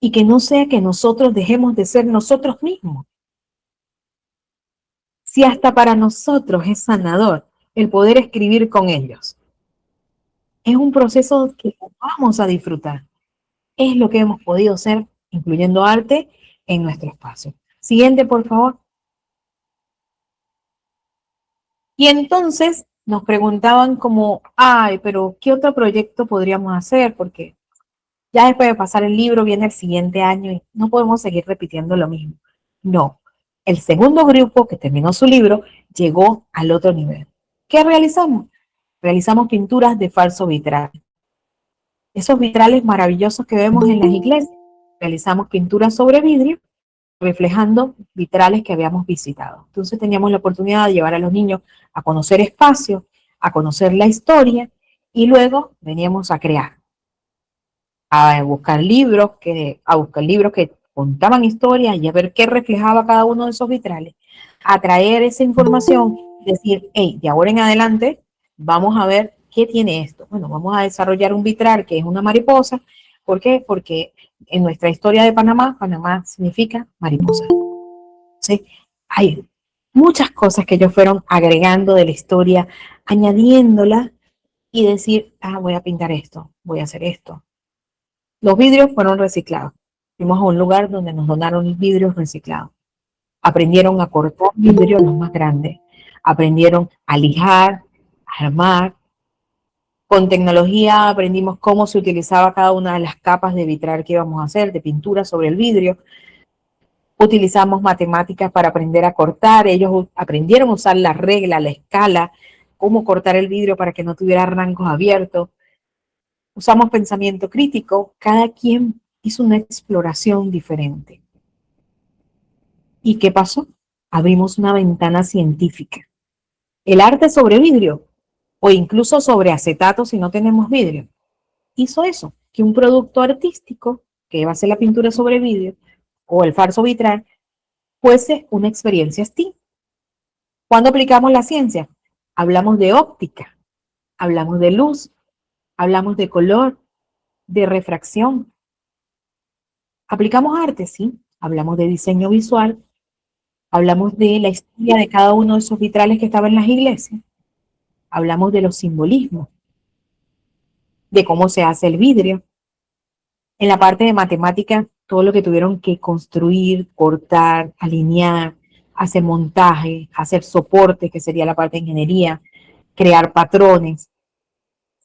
[SPEAKER 1] y que no sea que nosotros dejemos de ser nosotros mismos. Si hasta para nosotros es sanador el poder escribir con ellos, es un proceso que vamos a disfrutar. Es lo que hemos podido hacer incluyendo arte en nuestro espacio. Siguiente, por favor. Y entonces nos preguntaban como, ay, pero ¿qué otro proyecto podríamos hacer? Porque ya después de pasar el libro viene el siguiente año y no podemos seguir repitiendo lo mismo. No, el segundo grupo que terminó su libro llegó al otro nivel. ¿Qué realizamos? Realizamos pinturas de falso vitral. Esos vitrales maravillosos que vemos en las iglesias. Realizamos pinturas sobre vidrio reflejando vitrales que habíamos visitado. Entonces teníamos la oportunidad de llevar a los niños a conocer espacios, a conocer la historia y luego veníamos a crear, a buscar libros que contaban historias y a ver qué reflejaba cada uno de esos vitrales, a traer esa información y decir, hey, de ahora en adelante vamos a ver qué tiene esto. Bueno, vamos a desarrollar un vitral que es una mariposa. ¿Por qué? Porque en nuestra historia de Panamá, Panamá significa mariposa. ¿Sí? Hay muchas cosas que ellos fueron agregando de la historia, añadiéndola y decir, ah, voy a pintar esto, voy a hacer esto. Los vidrios fueron reciclados. Fuimos a un lugar donde nos donaron vidrios reciclados. Aprendieron a cortar vidrios los más grandes. Aprendieron a lijar, a armar. Con tecnología aprendimos cómo se utilizaba cada una de las capas de vitral que íbamos a hacer, de pintura sobre el vidrio. Utilizamos matemáticas para aprender a cortar. Ellos aprendieron a usar la regla, la escala, cómo cortar el vidrio para que no tuviera rangos abiertos. Usamos pensamiento crítico, cada quien hizo una exploración diferente. ¿Y qué pasó? Abrimos una ventana científica. El arte sobre vidrio, o incluso sobre acetato si no tenemos vidrio, hizo eso, que un producto artístico, que va a ser la pintura sobre vidrio, o el falso vitral, fuese una experiencia STEAM. ¿Cuándo aplicamos la ciencia? Hablamos de óptica, hablamos de luz, hablamos de color, de refracción. Aplicamos arte, sí. Hablamos de diseño visual, hablamos de la historia de cada uno de esos vitrales que estaban en las iglesias, hablamos de los simbolismos, de cómo se hace el vidrio. En la parte de matemática, todo lo que tuvieron que construir, cortar, alinear, hacer montaje, hacer soporte, que sería la parte de ingeniería, crear patrones.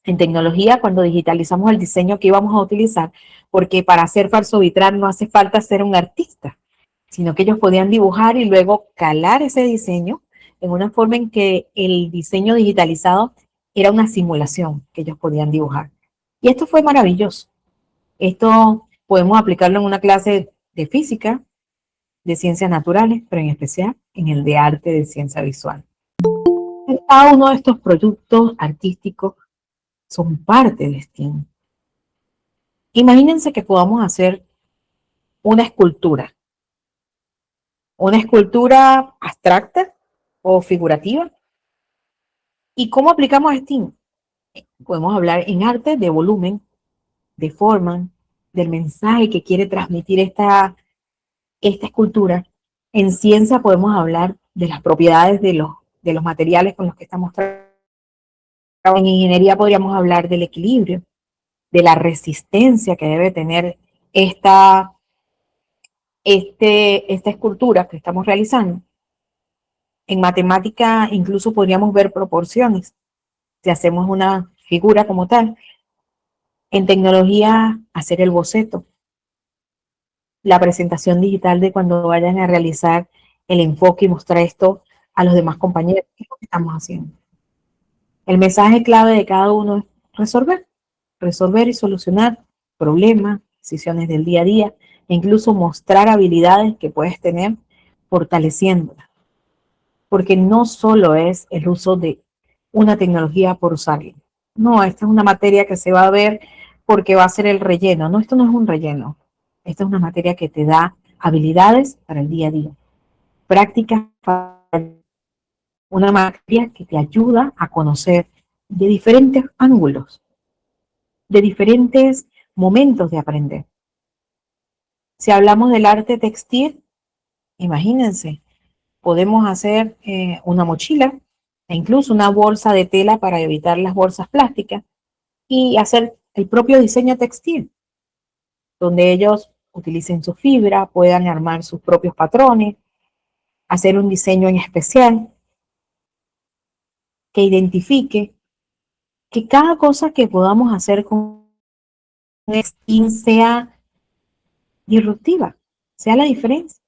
[SPEAKER 1] En tecnología, cuando digitalizamos el diseño que íbamos a utilizar, porque para hacer falso vitral no hace falta ser un artista, sino que ellos podían dibujar y luego calar ese diseño en una forma en que el diseño digitalizado era una simulación que ellos podían dibujar. Y esto fue maravilloso. Esto podemos aplicarlo en una clase de física, de ciencias naturales, pero en especial en el de arte de ciencia visual. Cada uno de estos productos artísticos son parte de STEAM. Imagínense que podamos hacer una escultura abstracta o figurativa. ¿Y cómo aplicamos STEAM? Podemos hablar en arte de volumen, de forma, del mensaje que quiere transmitir esta escultura. En ciencia podemos hablar de las propiedades de los materiales con los que estamos trabajando. En ingeniería podríamos hablar del equilibrio, de la resistencia que debe tener esta escultura que estamos realizando. En matemática incluso podríamos ver proporciones, si hacemos una figura como tal. En tecnología, hacer el boceto, la presentación digital de cuando vayan a realizar el enfoque y mostrar esto a los demás compañeros. ¿Qué es lo que estamos haciendo? El mensaje clave de cada uno es resolver y solucionar problemas, decisiones del día a día, e incluso mostrar habilidades que puedes tener fortaleciéndolas. Porque no solo es el uso de una tecnología por usarla. No, esta es una materia que se va a ver porque va a ser el relleno. No, esto no es un relleno. Esta es una materia que te da habilidades para el día a día. Práctica, una materia que te ayuda a conocer de diferentes ángulos, de diferentes momentos de aprender. Si hablamos del arte textil, imagínense, podemos hacer una mochila e incluso una bolsa de tela para evitar las bolsas plásticas y hacer el propio diseño textil, donde ellos utilicen su fibra, puedan armar sus propios patrones, hacer un diseño en especial que identifique que cada cosa que podamos hacer con Steam sea disruptiva, sea la diferencia.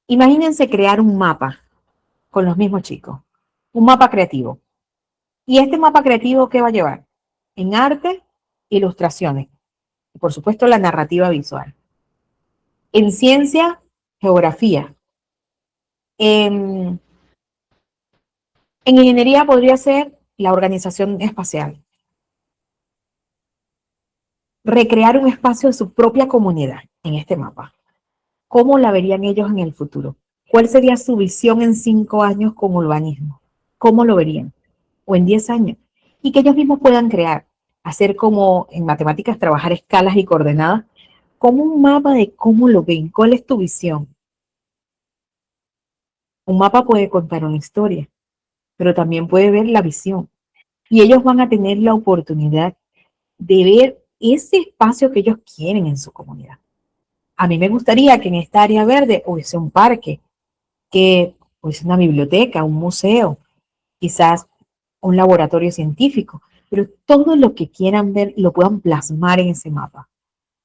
[SPEAKER 1] Imagínense crear un mapa con los mismos chicos, un mapa creativo. ¿Y este mapa creativo qué va a llevar? En arte, ilustraciones, y por supuesto la narrativa visual. En ciencia, geografía. En, en ingeniería podría ser la organización espacial. Recrear un espacio de su propia comunidad en este mapa. ¿Cómo la verían ellos en el futuro? ¿Cuál sería su visión en 5 años con urbanismo? ¿Cómo lo verían? O en 10 años. Y que ellos mismos puedan crear, hacer como en matemáticas, trabajar escalas y coordenadas, como un mapa de cómo lo ven, cuál es tu visión. Un mapa puede contar una historia, pero también puede ver la visión. Y ellos van a tener la oportunidad de ver ese espacio que ellos quieren en su comunidad. A mí me gustaría que en esta área verde hubiese un parque, que hubiese una biblioteca, un museo, quizás un laboratorio científico, pero todo lo que quieran ver lo puedan plasmar en ese mapa,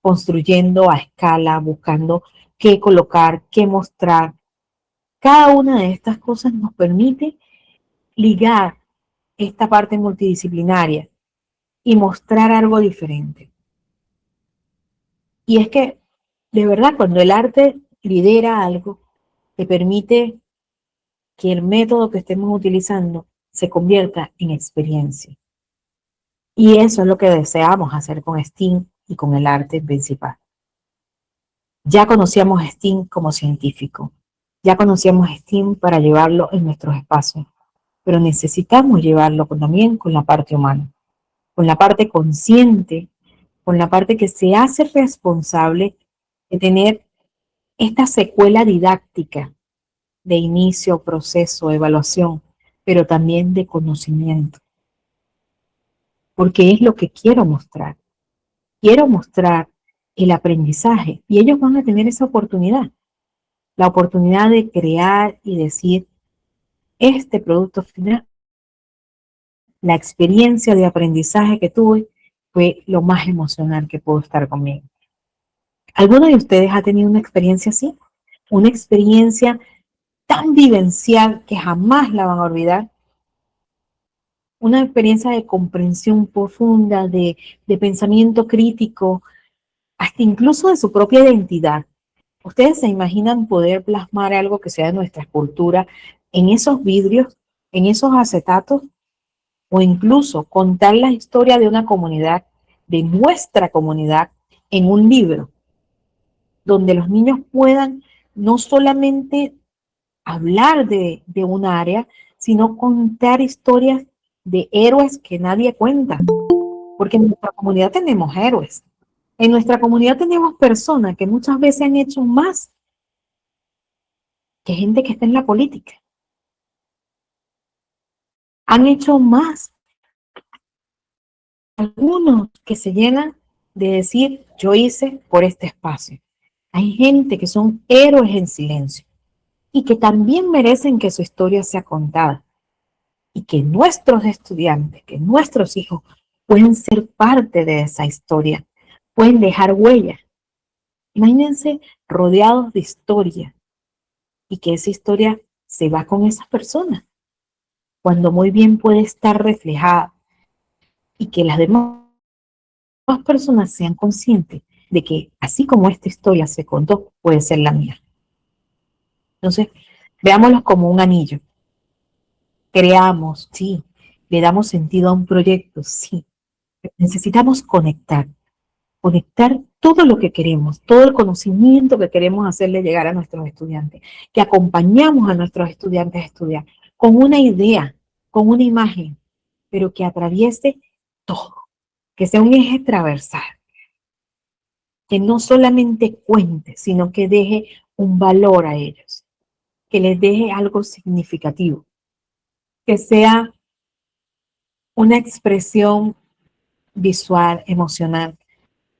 [SPEAKER 1] construyendo a escala, buscando qué colocar, qué mostrar. Cada una de estas cosas nos permite ligar esta parte multidisciplinaria y mostrar algo diferente. Y es que, de verdad, cuando el arte lidera algo, te permite que el método que estemos utilizando se convierta en experiencia. Y eso es lo que deseamos hacer con STEAM y con el arte principal. Ya conocíamos a STEAM como científico, ya conocíamos a STEAM para llevarlo en nuestros espacios, pero necesitamos llevarlo también con la parte humana, con la parte consciente, con la parte que se hace responsable de tener esta secuela didáctica de inicio, proceso, evaluación, pero también de conocimiento, porque es lo que quiero mostrar. Quiero mostrar el aprendizaje y ellos van a tener esa oportunidad, la oportunidad de crear y decir, este producto final, la experiencia de aprendizaje que tuve fue lo más emocional que pudo estar conmigo. ¿Alguno de ustedes ha tenido una experiencia así? Una experiencia tan vivencial que jamás la van a olvidar. Una experiencia de comprensión profunda, de pensamiento crítico, hasta incluso de su propia identidad. ¿Ustedes se imaginan poder plasmar algo que sea de nuestra escultura en esos vidrios, en esos acetatos, o incluso contar la historia de una comunidad, de nuestra comunidad, en un libro, donde los niños puedan no solamente hablar de un área, sino contar historias de héroes que nadie cuenta? Porque en nuestra comunidad tenemos héroes. En nuestra comunidad tenemos personas que muchas veces han hecho más que gente que está en la política. Han hecho más. Algunos que se llenan de decir, yo hice por este espacio. Hay gente que son héroes en silencio y que también merecen que su historia sea contada y que nuestros estudiantes, que nuestros hijos pueden ser parte de esa historia, pueden dejar huella. Imagínense rodeados de historia y que esa historia se va con esas personas, cuando muy bien puede estar reflejada y que las demás personas sean conscientes de que así como esta historia se contó, puede ser la mía. Entonces, veámoslos como un anillo. Creamos, sí. Le damos sentido a un proyecto, sí. Necesitamos conectar todo lo que queremos, todo el conocimiento que queremos hacerle llegar a nuestros estudiantes, que acompañamos a nuestros estudiantes a estudiar, con una idea, con una imagen, pero que atraviese todo, que sea un eje transversal, que no solamente cuente, sino que deje un valor a ellos, que les deje algo significativo, que sea una expresión visual, emocional,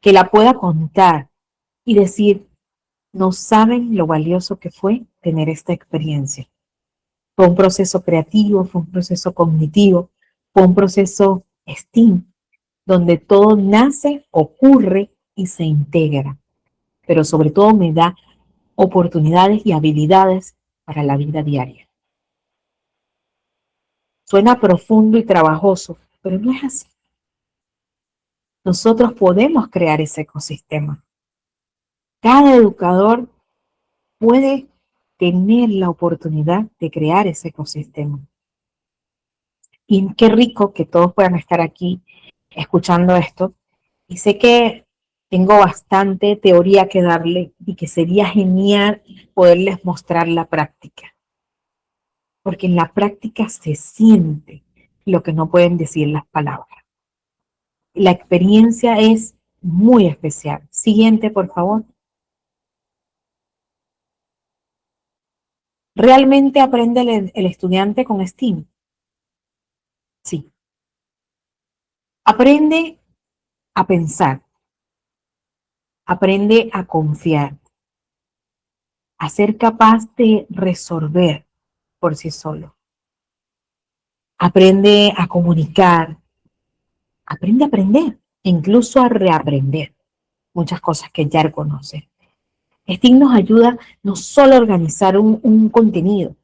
[SPEAKER 1] que la pueda contar y decir, no saben lo valioso que fue tener esta experiencia. Fue un proceso creativo, fue un proceso cognitivo, fue un proceso STEAM, donde todo nace, ocurre y se integra, pero sobre todo me da oportunidades y habilidades para la vida diaria. Suena profundo y trabajoso, pero no es así. Nosotros podemos crear ese ecosistema. Cada educador puede tener la oportunidad de crear ese ecosistema. Y qué rico que todos puedan estar aquí escuchando esto. Y sé que tengo bastante teoría que darle y que sería genial poderles mostrar la práctica. Porque en la práctica se siente lo que no pueden decir las palabras. La experiencia es muy especial. Siguiente, por favor. ¿Realmente aprende el estudiante con STEAM? Sí. Aprende a pensar, aprende a confiar, a ser capaz de resolver por sí solo. Aprende a comunicar, aprende a aprender, incluso a reaprender muchas cosas que ya conoce. STEAM nos ayuda no solo a organizar un contenido,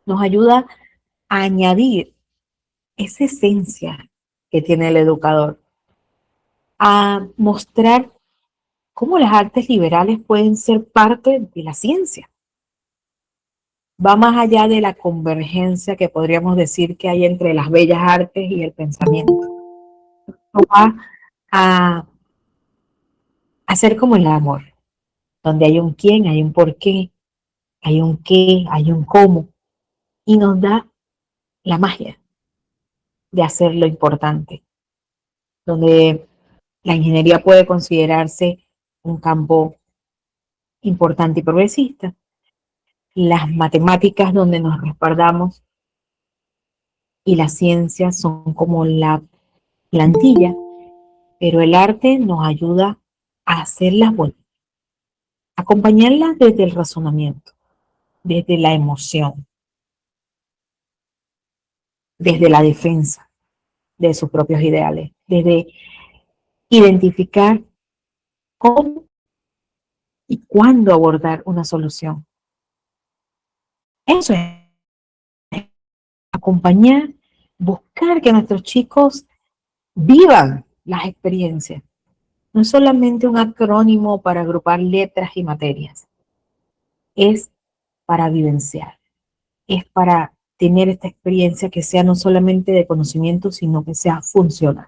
[SPEAKER 1] nos ayuda a añadir esa esencia que tiene el educador, a mostrar cómo las artes liberales pueden ser parte de la ciencia. Va más allá de la convergencia que podríamos decir que hay entre las bellas artes y el pensamiento. Va a hacer como el amor, donde hay un quién, hay un por qué, hay un qué, hay un cómo, y nos da la magia de hacer lo importante, donde la ingeniería puede considerarse un campo importante y progresista, las matemáticas donde nos respaldamos y las ciencias son como la plantilla, pero el arte nos ayuda a hacerlas buenas, acompañarlas desde el razonamiento, desde la emoción, desde la defensa de sus propios ideales, desde identificar cómo y cuándo abordar una solución. Eso es acompañar, buscar que nuestros chicos vivan las experiencias. No es solamente un acrónimo para agrupar letras y materias, es para vivenciar, es para tener esta experiencia que sea no solamente de conocimiento, sino que sea funcional.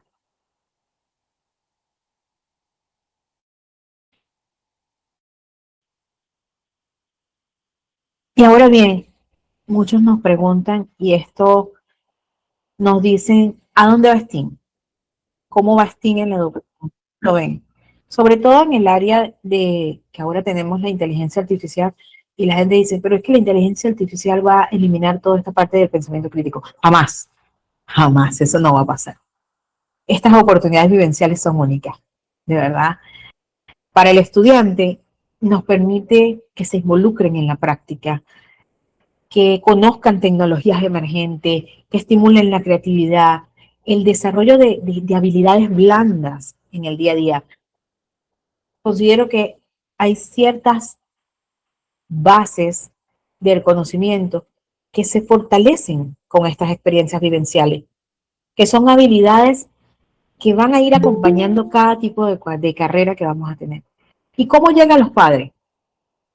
[SPEAKER 1] Y ahora bien, muchos nos preguntan, y esto nos dicen, ¿a dónde va STEAM? ¿Cómo va STEAM en la educación? Lo ven. Sobre todo en el área de que ahora tenemos la inteligencia artificial y la gente dice, pero es que la inteligencia artificial va a eliminar toda esta parte del pensamiento crítico. Jamás, jamás, eso no va a pasar. Estas oportunidades vivenciales son únicas, de verdad. Para el estudiante nos permite que se involucren en la práctica, que conozcan tecnologías emergentes, que estimulen la creatividad, el desarrollo de habilidades blandas en el día a día. Considero que hay ciertas bases del conocimiento que se fortalecen con estas experiencias vivenciales, que son habilidades que van a ir acompañando cada tipo de carrera que vamos a tener. ¿Y cómo llegan los padres?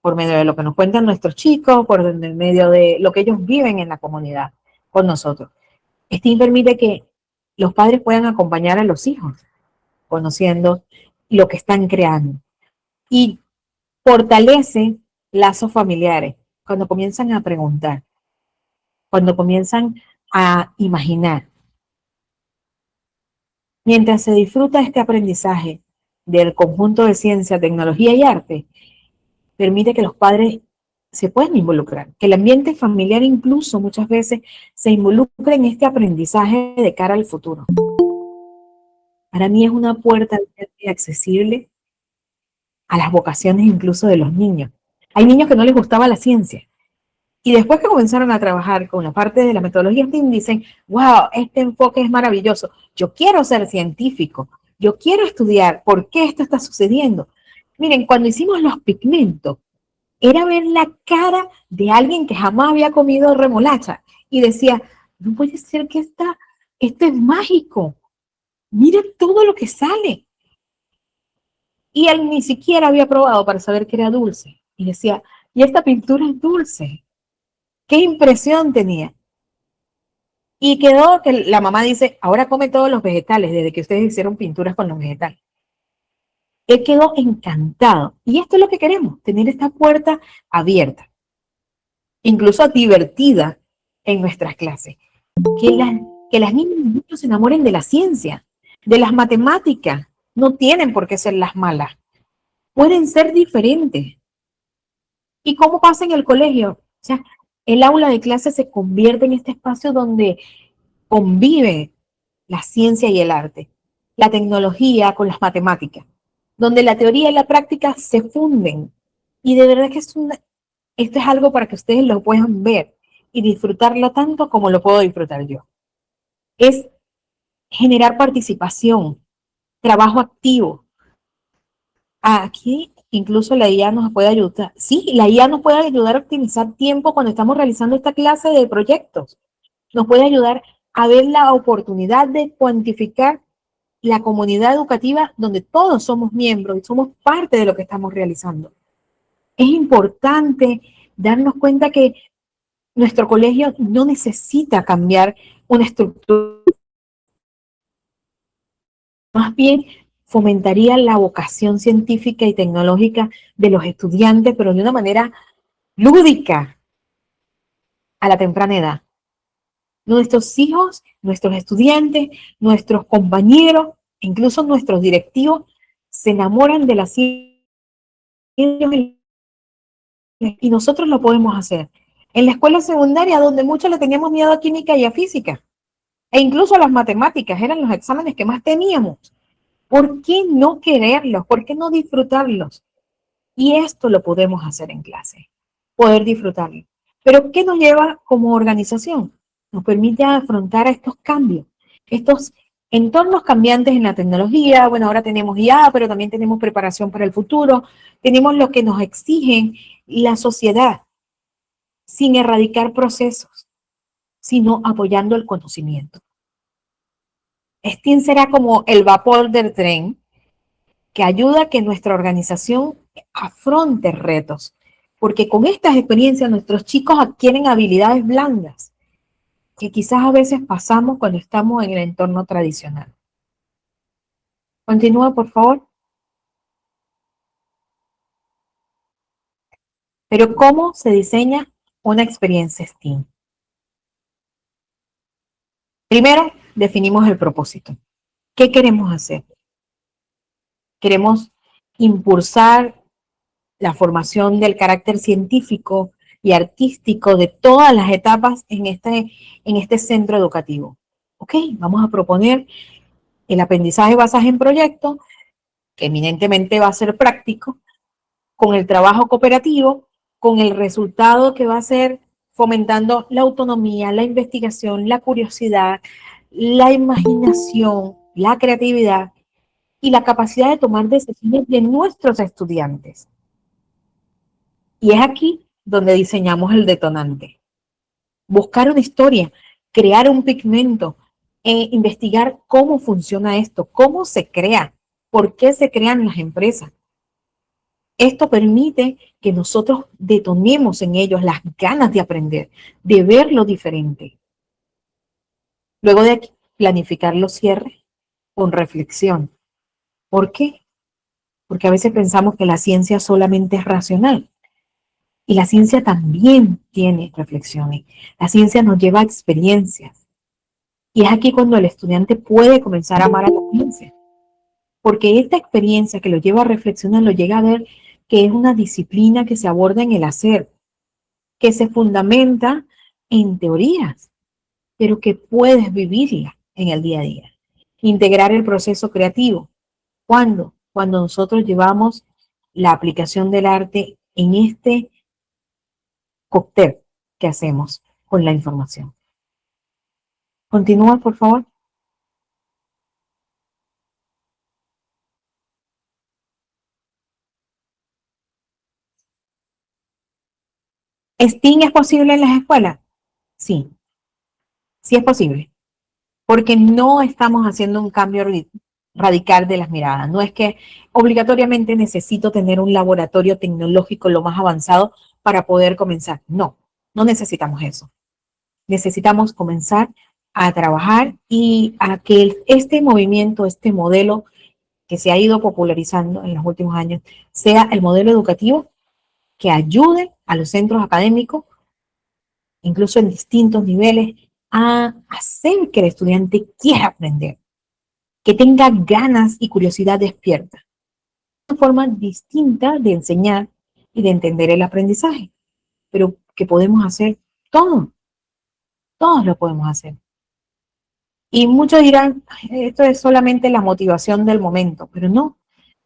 [SPEAKER 1] Por medio de lo que nos cuentan nuestros chicos, por medio de lo que ellos viven en la comunidad con nosotros. Este permite que los padres puedan acompañar a los hijos, conociendo lo que están creando. Y fortalece lazos familiares cuando comienzan a preguntar, cuando comienzan a imaginar. Mientras se disfruta este aprendizaje del conjunto de ciencia, tecnología y arte, permite que los padres se puedan involucrar, que el ambiente familiar incluso muchas veces se involucre en este aprendizaje de cara al futuro. Para mí es una puerta accesible a las vocaciones incluso de los niños. Hay niños que no les gustaba la ciencia. Y después que comenzaron a trabajar con la parte de la metodología STEAM, dicen, wow, este enfoque es maravilloso. Yo quiero ser científico. Yo quiero estudiar por qué esto está sucediendo. Miren, cuando hicimos los pigmentos, era ver la cara de alguien que jamás había comido remolacha y decía, no puede ser que esto es mágico. Mira todo lo que sale. Y él ni siquiera había probado para saber que era dulce. Y decía, y esta pintura es dulce. ¿Qué impresión tenía? Y quedó que la mamá dice, ahora come todos los vegetales, desde que ustedes hicieron pinturas con los vegetales. Él quedó encantado. Y esto es lo que queremos, tener esta puerta abierta, incluso divertida en nuestras clases. Que las niñas y niños se enamoren de la ciencia, de las matemáticas. No tienen por qué ser las malas. Pueden ser diferentes. ¿Y cómo pasa en el colegio? O sea, el aula de clase se convierte en este espacio donde convive la ciencia y el arte, la tecnología con las matemáticas, donde la teoría y la práctica se funden. Y de verdad que esto es algo para que ustedes lo puedan ver y disfrutarlo tanto como lo puedo disfrutar yo. Es generar participación, trabajo activo. Aquí incluso la IA nos puede ayudar. Sí, la IA nos puede ayudar a optimizar tiempo cuando estamos realizando esta clase de proyectos. Nos puede ayudar a ver la oportunidad de cuantificar la comunidad educativa donde todos somos miembros y somos parte de lo que estamos realizando. Es importante darnos cuenta que nuestro colegio no necesita cambiar una estructura, más bien fomentaría la vocación científica y tecnológica de los estudiantes, pero de una manera lúdica a la temprana edad. Nuestros hijos, nuestros estudiantes, nuestros compañeros, incluso nuestros directivos, se enamoran de la ciencia y nosotros lo podemos hacer. En la escuela secundaria, donde muchos le teníamos miedo a química y a física, e incluso a las matemáticas, eran los exámenes que más teníamos. ¿Por qué no quererlos? ¿Por qué no disfrutarlos? Y esto lo podemos hacer en clase, poder disfrutarlo. Pero ¿qué nos lleva como organización? Nos permite afrontar estos cambios, estos entornos cambiantes en la tecnología. Bueno, ahora tenemos IA, pero también tenemos preparación para el futuro. Tenemos lo que nos exigen la sociedad, sin erradicar procesos, sino apoyando el conocimiento. STEAM será como el vapor del tren que ayuda a que nuestra organización afronte retos, porque con estas experiencias nuestros chicos adquieren habilidades blandas que quizás a veces pasamos cuando estamos en el entorno tradicional. Continúa, por favor. Pero ¿cómo se diseña una experiencia STEAM? Primero, definimos el propósito. ¿Qué queremos hacer? Queremos impulsar la formación del carácter científico y artístico de todas las etapas en este centro educativo. Ok, vamos a proponer el aprendizaje basado en proyectos, que eminentemente va a ser práctico, con el trabajo cooperativo, con el resultado que va a ser fomentando la autonomía, la investigación, la curiosidad, la imaginación, la creatividad y la capacidad de tomar decisiones de nuestros estudiantes. Y es aquí donde diseñamos el detonante. Buscar una historia, crear un pigmento, investigar cómo funciona esto, cómo se crea, por qué se crean las empresas. Esto permite que nosotros detonemos en ellos las ganas de aprender, de ver lo diferente. Luego de planificar los cierres con reflexión. ¿Por qué? Porque a veces pensamos que la ciencia solamente es racional. Y la ciencia también tiene reflexiones. La ciencia nos lleva a experiencias. Y es aquí cuando el estudiante puede comenzar a amar a la ciencia. Porque esta experiencia que lo lleva a reflexionar, lo llega a ver que es una disciplina que se aborda en el hacer, que se fundamenta en teorías, pero que puedes vivirla en el día a día. Integrar el proceso creativo. ¿Cuándo? Cuando nosotros llevamos la aplicación del arte en este cóctel que hacemos con la información. Continúa, por favor. ¿STEAM es posible en las escuelas? Sí, sí es posible, porque no estamos haciendo un cambio radical de las miradas. No es que obligatoriamente necesito tener un laboratorio tecnológico lo más avanzado para poder comenzar. No, no necesitamos eso. Necesitamos comenzar a trabajar y a que este movimiento, este modelo que se ha ido popularizando en los últimos años, sea el modelo educativo que ayude a los centros académicos, incluso en distintos niveles, a hacer que el estudiante quiera aprender, que tenga ganas y curiosidad despierta. Una forma distinta de enseñar y de entender el aprendizaje, pero que podemos hacer todo, todos lo podemos hacer. Y muchos dirán, esto es solamente la motivación del momento, pero no,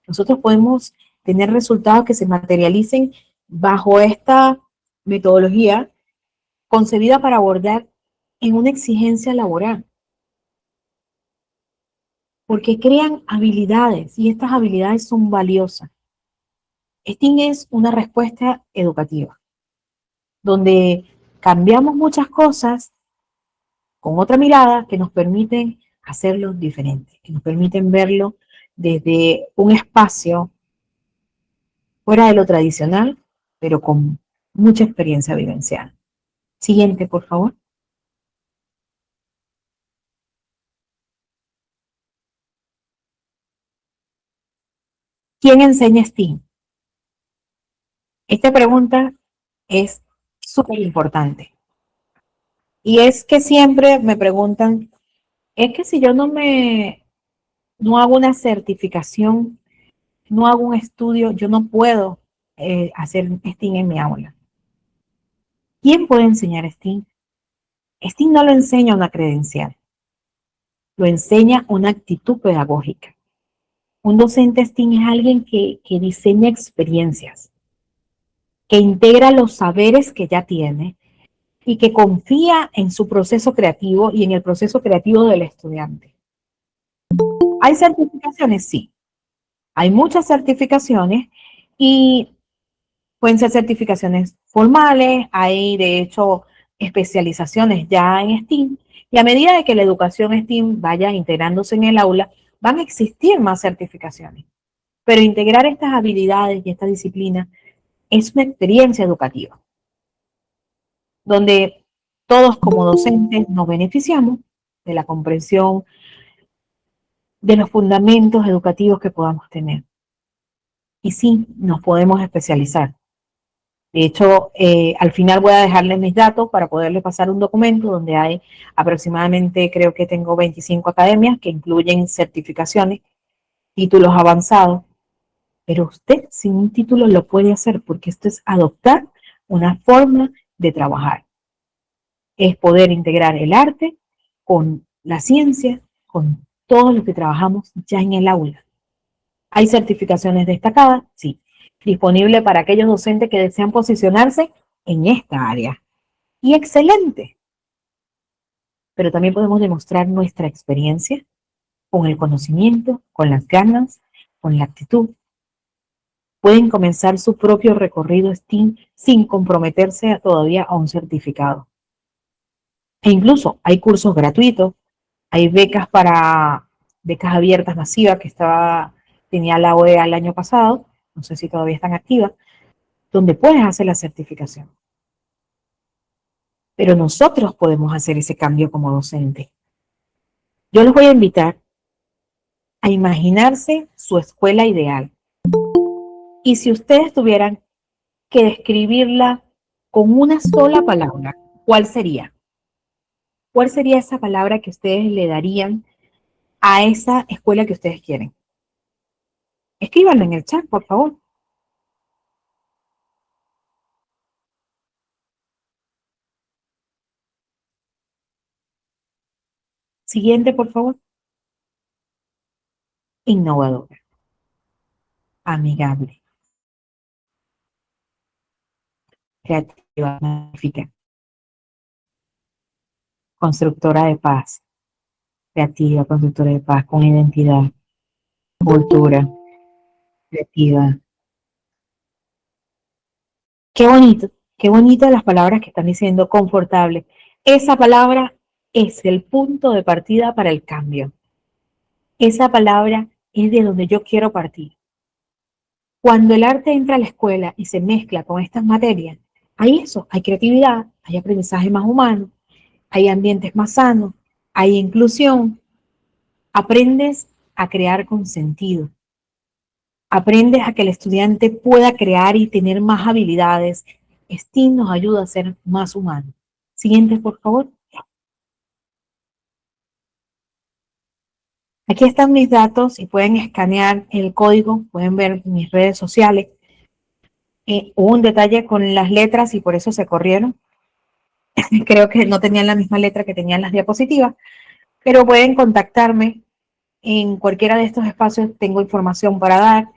[SPEAKER 1] nosotros podemos tener resultados que se materialicen bajo esta metodología concebida para abordar en una exigencia laboral, porque crean habilidades y estas habilidades son valiosas. STEAM es una respuesta educativa, donde cambiamos muchas cosas con otra mirada que nos permiten hacerlo diferente, que nos permiten verlo desde un espacio fuera de lo tradicional, pero con mucha experiencia vivencial. Siguiente, por favor. ¿Quién enseña STEAM? Esta pregunta es súper importante. Y es que siempre me preguntan, es que si yo no hago una certificación, no hago un estudio, yo no puedo hacer STEAM en mi aula. ¿Quién puede enseñar STEAM? STEAM no lo enseña una credencial, lo enseña una actitud pedagógica. Un docente STEAM es alguien que diseña experiencias, que integra los saberes que ya tiene y que confía en su proceso creativo y en el proceso creativo del estudiante. ¿Hay certificaciones? Sí. Hay muchas certificaciones y pueden ser certificaciones formales, hay de hecho especializaciones ya en STEAM y a medida de que la educación STEAM vaya integrándose en el aula, van a existir más certificaciones. Pero integrar estas habilidades y esta disciplina es una experiencia educativa, donde todos como docentes nos beneficiamos de la comprensión de los fundamentos educativos que podamos tener. Y sí, nos podemos especializar. De hecho, al final voy a dejarles mis datos para poderles pasar un documento donde hay aproximadamente, creo que tengo 25 academias que incluyen certificaciones, títulos avanzados, pero usted sin un título lo puede hacer porque esto es adoptar una forma de trabajar. Es poder integrar el arte con la ciencia, con todo lo que trabajamos ya en el aula. ¿Hay certificaciones destacadas? Sí. Disponible para aquellos docentes que desean posicionarse en esta área. Y excelente. Pero también podemos demostrar nuestra experiencia con el conocimiento, con las ganas, con la actitud. Pueden comenzar su propio recorrido STEAM sin comprometerse todavía a un certificado. E incluso hay cursos gratuitos, hay becas abiertas masivas que tenía la OEA el año pasado, no sé si todavía están activas, donde puedes hacer la certificación. Pero nosotros podemos hacer ese cambio como docente. Yo los voy a invitar a imaginarse su escuela ideal. Y si ustedes tuvieran que describirla con una sola palabra, ¿cuál sería? ¿Cuál sería esa palabra que ustedes le darían a esa escuela que ustedes quieren? Escríbanlo en el chat, por favor. Siguiente, por favor. Innovadora, amigable, creativa, magnífica, constructora de paz, creativa, constructora de paz, con identidad, cultura, creativa. Qué bonito las palabras que están diciendo, confortable. Esa palabra es el punto de partida para el cambio. Esa palabra es de donde yo quiero partir. Cuando el arte entra a la escuela y se mezcla con estas materias, hay eso, hay creatividad, hay aprendizaje más humano, hay ambientes más sanos, hay inclusión. Aprendes a crear con sentido. Aprendes a que el estudiante pueda crear y tener más habilidades. STEAM nos ayuda a ser más humanos. Siguiente, por favor. Aquí están mis datos y pueden escanear el código, pueden ver mis redes sociales. Hubo un detalle con las letras y por eso se corrieron. Creo que no tenían la misma letra que tenían las diapositivas, pero pueden contactarme en cualquiera de estos espacios. Tengo información para dar.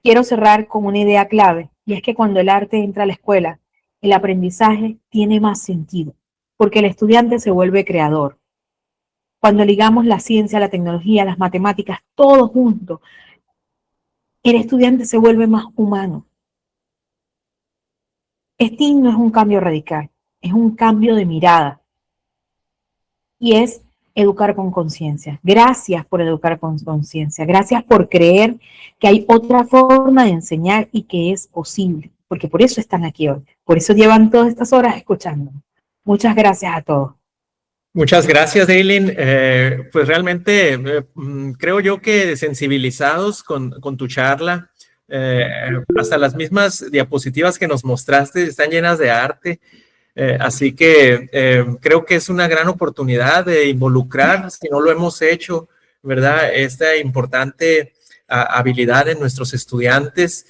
[SPEAKER 1] Quiero cerrar con una idea clave, y es que cuando el arte entra a la escuela, el aprendizaje tiene más sentido, porque el estudiante se vuelve creador. Cuando ligamos la ciencia, la tecnología, las matemáticas, todo junto, el estudiante se vuelve más humano. STEAM no es un cambio radical, es un cambio de mirada, y es educar con conciencia. Gracias por educar con conciencia. Gracias por creer que hay otra forma de enseñar y que es posible, porque por eso están aquí hoy. Por eso llevan todas estas horas escuchando. Muchas gracias a todos.
[SPEAKER 2] Muchas gracias, Daylin. Pues realmente creo yo que sensibilizados con tu charla, hasta las mismas diapositivas que nos mostraste están llenas de arte. Así que creo que es una gran oportunidad de involucrar, si no lo hemos hecho, ¿verdad? Esta importante habilidad en nuestros estudiantes,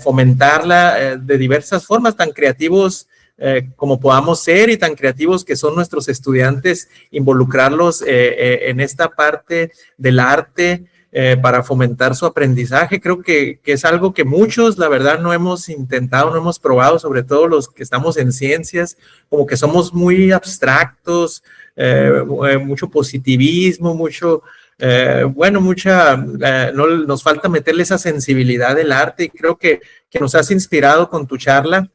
[SPEAKER 2] fomentarla de diversas formas, tan creativos como podamos ser y tan creativos que son nuestros estudiantes, involucrarlos en esta parte del arte, para fomentar su aprendizaje. Creo que es algo que muchos, la verdad, no hemos intentado, no hemos probado, sobre todo los que estamos en ciencias, como que somos muy abstractos, mucho positivismo, nos falta meterle esa sensibilidad del arte, y creo que nos has inspirado con tu charla,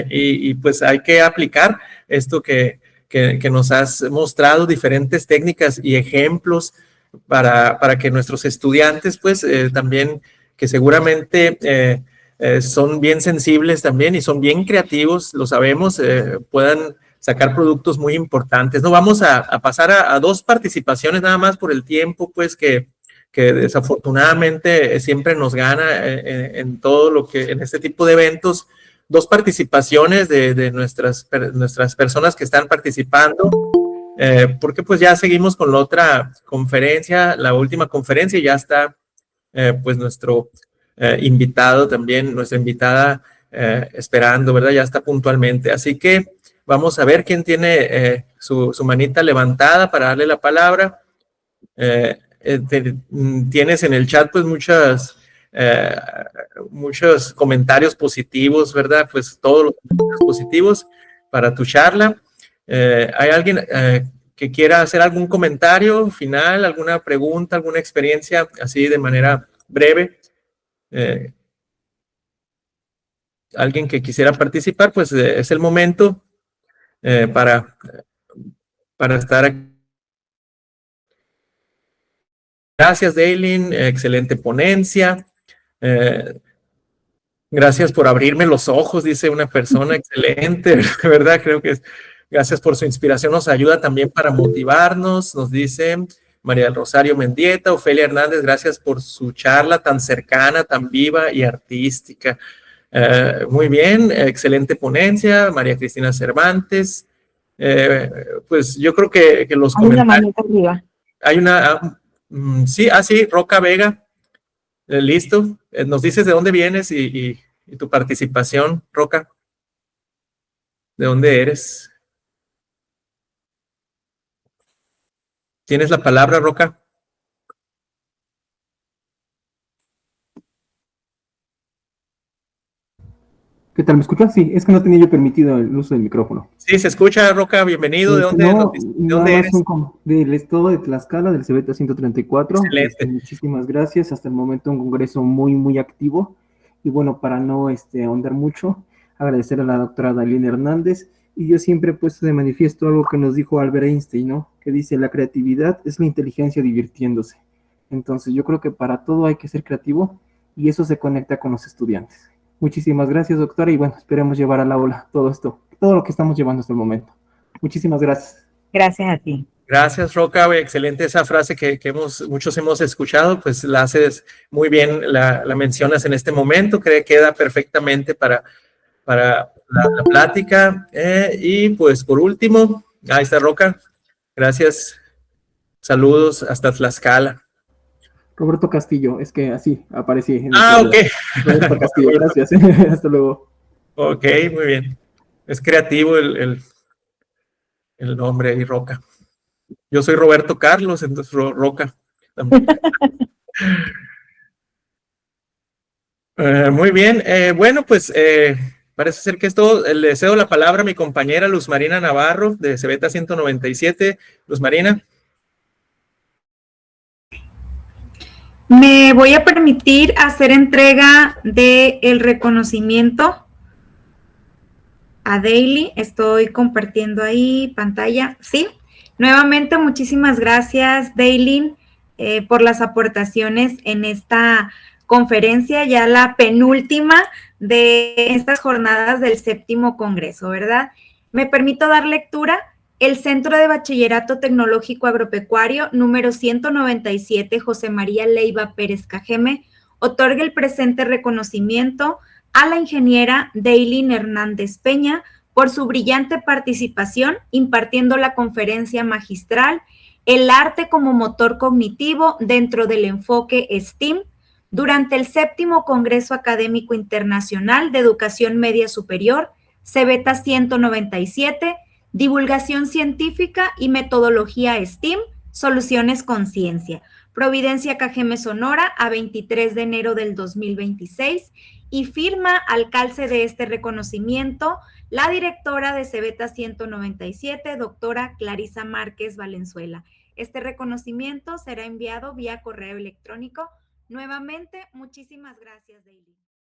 [SPEAKER 2] y pues hay que aplicar esto que nos has mostrado, diferentes técnicas y ejemplos para que nuestros estudiantes, pues también, que seguramente son bien sensibles también y son bien creativos, lo sabemos, puedan sacar productos muy importantes. No vamos a pasar a dos participaciones nada más por el tiempo, pues que desafortunadamente siempre nos gana en todo lo que, en este tipo de eventos. Dos participaciones de nuestras personas que están participando, porque pues ya seguimos con la otra conferencia, la última conferencia, y ya está pues nuestro invitado también, nuestra invitada esperando, ¿verdad? Ya está puntualmente. Así que vamos a ver quién tiene su manita levantada para darle la palabra. Tienes en el chat pues eh, muchos comentarios positivos, ¿verdad? Pues todos los comentarios positivos para tu charla. ¿Hay alguien que quiera hacer algún comentario final, alguna pregunta, alguna experiencia así de manera breve? Alguien que quisiera participar, pues es el momento eh, para, para estar aquí. Gracias, Daylin. Excelente ponencia. Eh, Gracias por abrirme los ojos, dice una persona. Excelente, ¿verdad? Creo que gracias por su inspiración. Nos ayuda también para motivarnos, nos dice María del Rosario Mendieta. Ofelia Hernández, gracias por su charla tan cercana, tan viva y artística. Muy bien, excelente ponencia. María Cristina Cervantes. Pues yo creo que los
[SPEAKER 1] Hay una
[SPEAKER 2] comentarios.
[SPEAKER 1] manita arriba.
[SPEAKER 2] Hay una, sí, Roca Vega. Listo. Nos dices de dónde vienes y tu participación, Roca. ¿De dónde eres? ¿Tienes la palabra, Roca?
[SPEAKER 3] ¿Qué tal? ¿Me escuchas? Sí, es que no tenía yo permitido el uso del micrófono.
[SPEAKER 2] Sí, se escucha, Roca, bienvenido.
[SPEAKER 3] No,
[SPEAKER 2] ¿De
[SPEAKER 3] nada
[SPEAKER 2] dónde
[SPEAKER 3] más
[SPEAKER 2] eres?
[SPEAKER 3] del estado de Tlaxcala, del CBTA 134.
[SPEAKER 2] Excelente.
[SPEAKER 3] Muchísimas gracias. Hasta el momento un congreso muy, muy activo. Y bueno, para no ahondar mucho, agradecer a la doctora Dalina Hernández. Y yo siempre he puesto de manifiesto algo que nos dijo Albert Einstein, ¿no? Que dice, la creatividad es la inteligencia divirtiéndose. Entonces yo creo que para todo hay que ser creativo y eso se conecta con los estudiantes. Muchísimas gracias, doctora, y bueno, esperemos llevar al aula todo esto, todo lo que estamos llevando hasta el momento. Muchísimas gracias.
[SPEAKER 1] Gracias a ti.
[SPEAKER 2] Gracias, Roca. Excelente esa frase que muchos hemos escuchado, pues la haces muy bien, la mencionas en este momento, creo que queda perfectamente para la plática. Y pues por último, ahí está Roca. Gracias. Saludos hasta Tlaxcala.
[SPEAKER 3] Roberto Castillo, es que así aparecí en el
[SPEAKER 2] Ah, ok.
[SPEAKER 3] celular. Roberto Castillo, gracias. Hasta luego.
[SPEAKER 2] Ok, muy bien. Es creativo el nombre ahí, Roca. Yo soy Roberto Carlos, entonces Roca. Muy bien. Bueno, pues parece ser que es todo. Le cedo la palabra a mi compañera Luz Marina Navarro de Cebeta 197. Luz Marina.
[SPEAKER 4] Me voy a permitir hacer entrega del reconocimiento a Daily. Estoy compartiendo ahí pantalla. Sí, nuevamente muchísimas gracias, Daily, por las aportaciones en esta conferencia, ya la penúltima de estas jornadas del 7º Congreso, ¿verdad? Me permito dar lectura. El Centro de Bachillerato Tecnológico Agropecuario número 197, José María Leiva Pérez Cajeme, otorga el presente reconocimiento a la ingeniera Daylin Hernández Peña por su brillante participación impartiendo la conferencia magistral El arte como motor cognitivo dentro del enfoque STEAM durante el 7º Congreso Académico Internacional de Educación Media Superior, CEBETA 197, Divulgación Científica y Metodología STEAM, Soluciones con Ciencia. Providencia Cajeme, Sonora, a 23 de enero del 2026, y firma al calce de este reconocimiento la directora de CEBETA 197, doctora Clarisa Márquez Valenzuela. Este reconocimiento será enviado vía correo electrónico. Nuevamente, muchísimas gracias, Daily.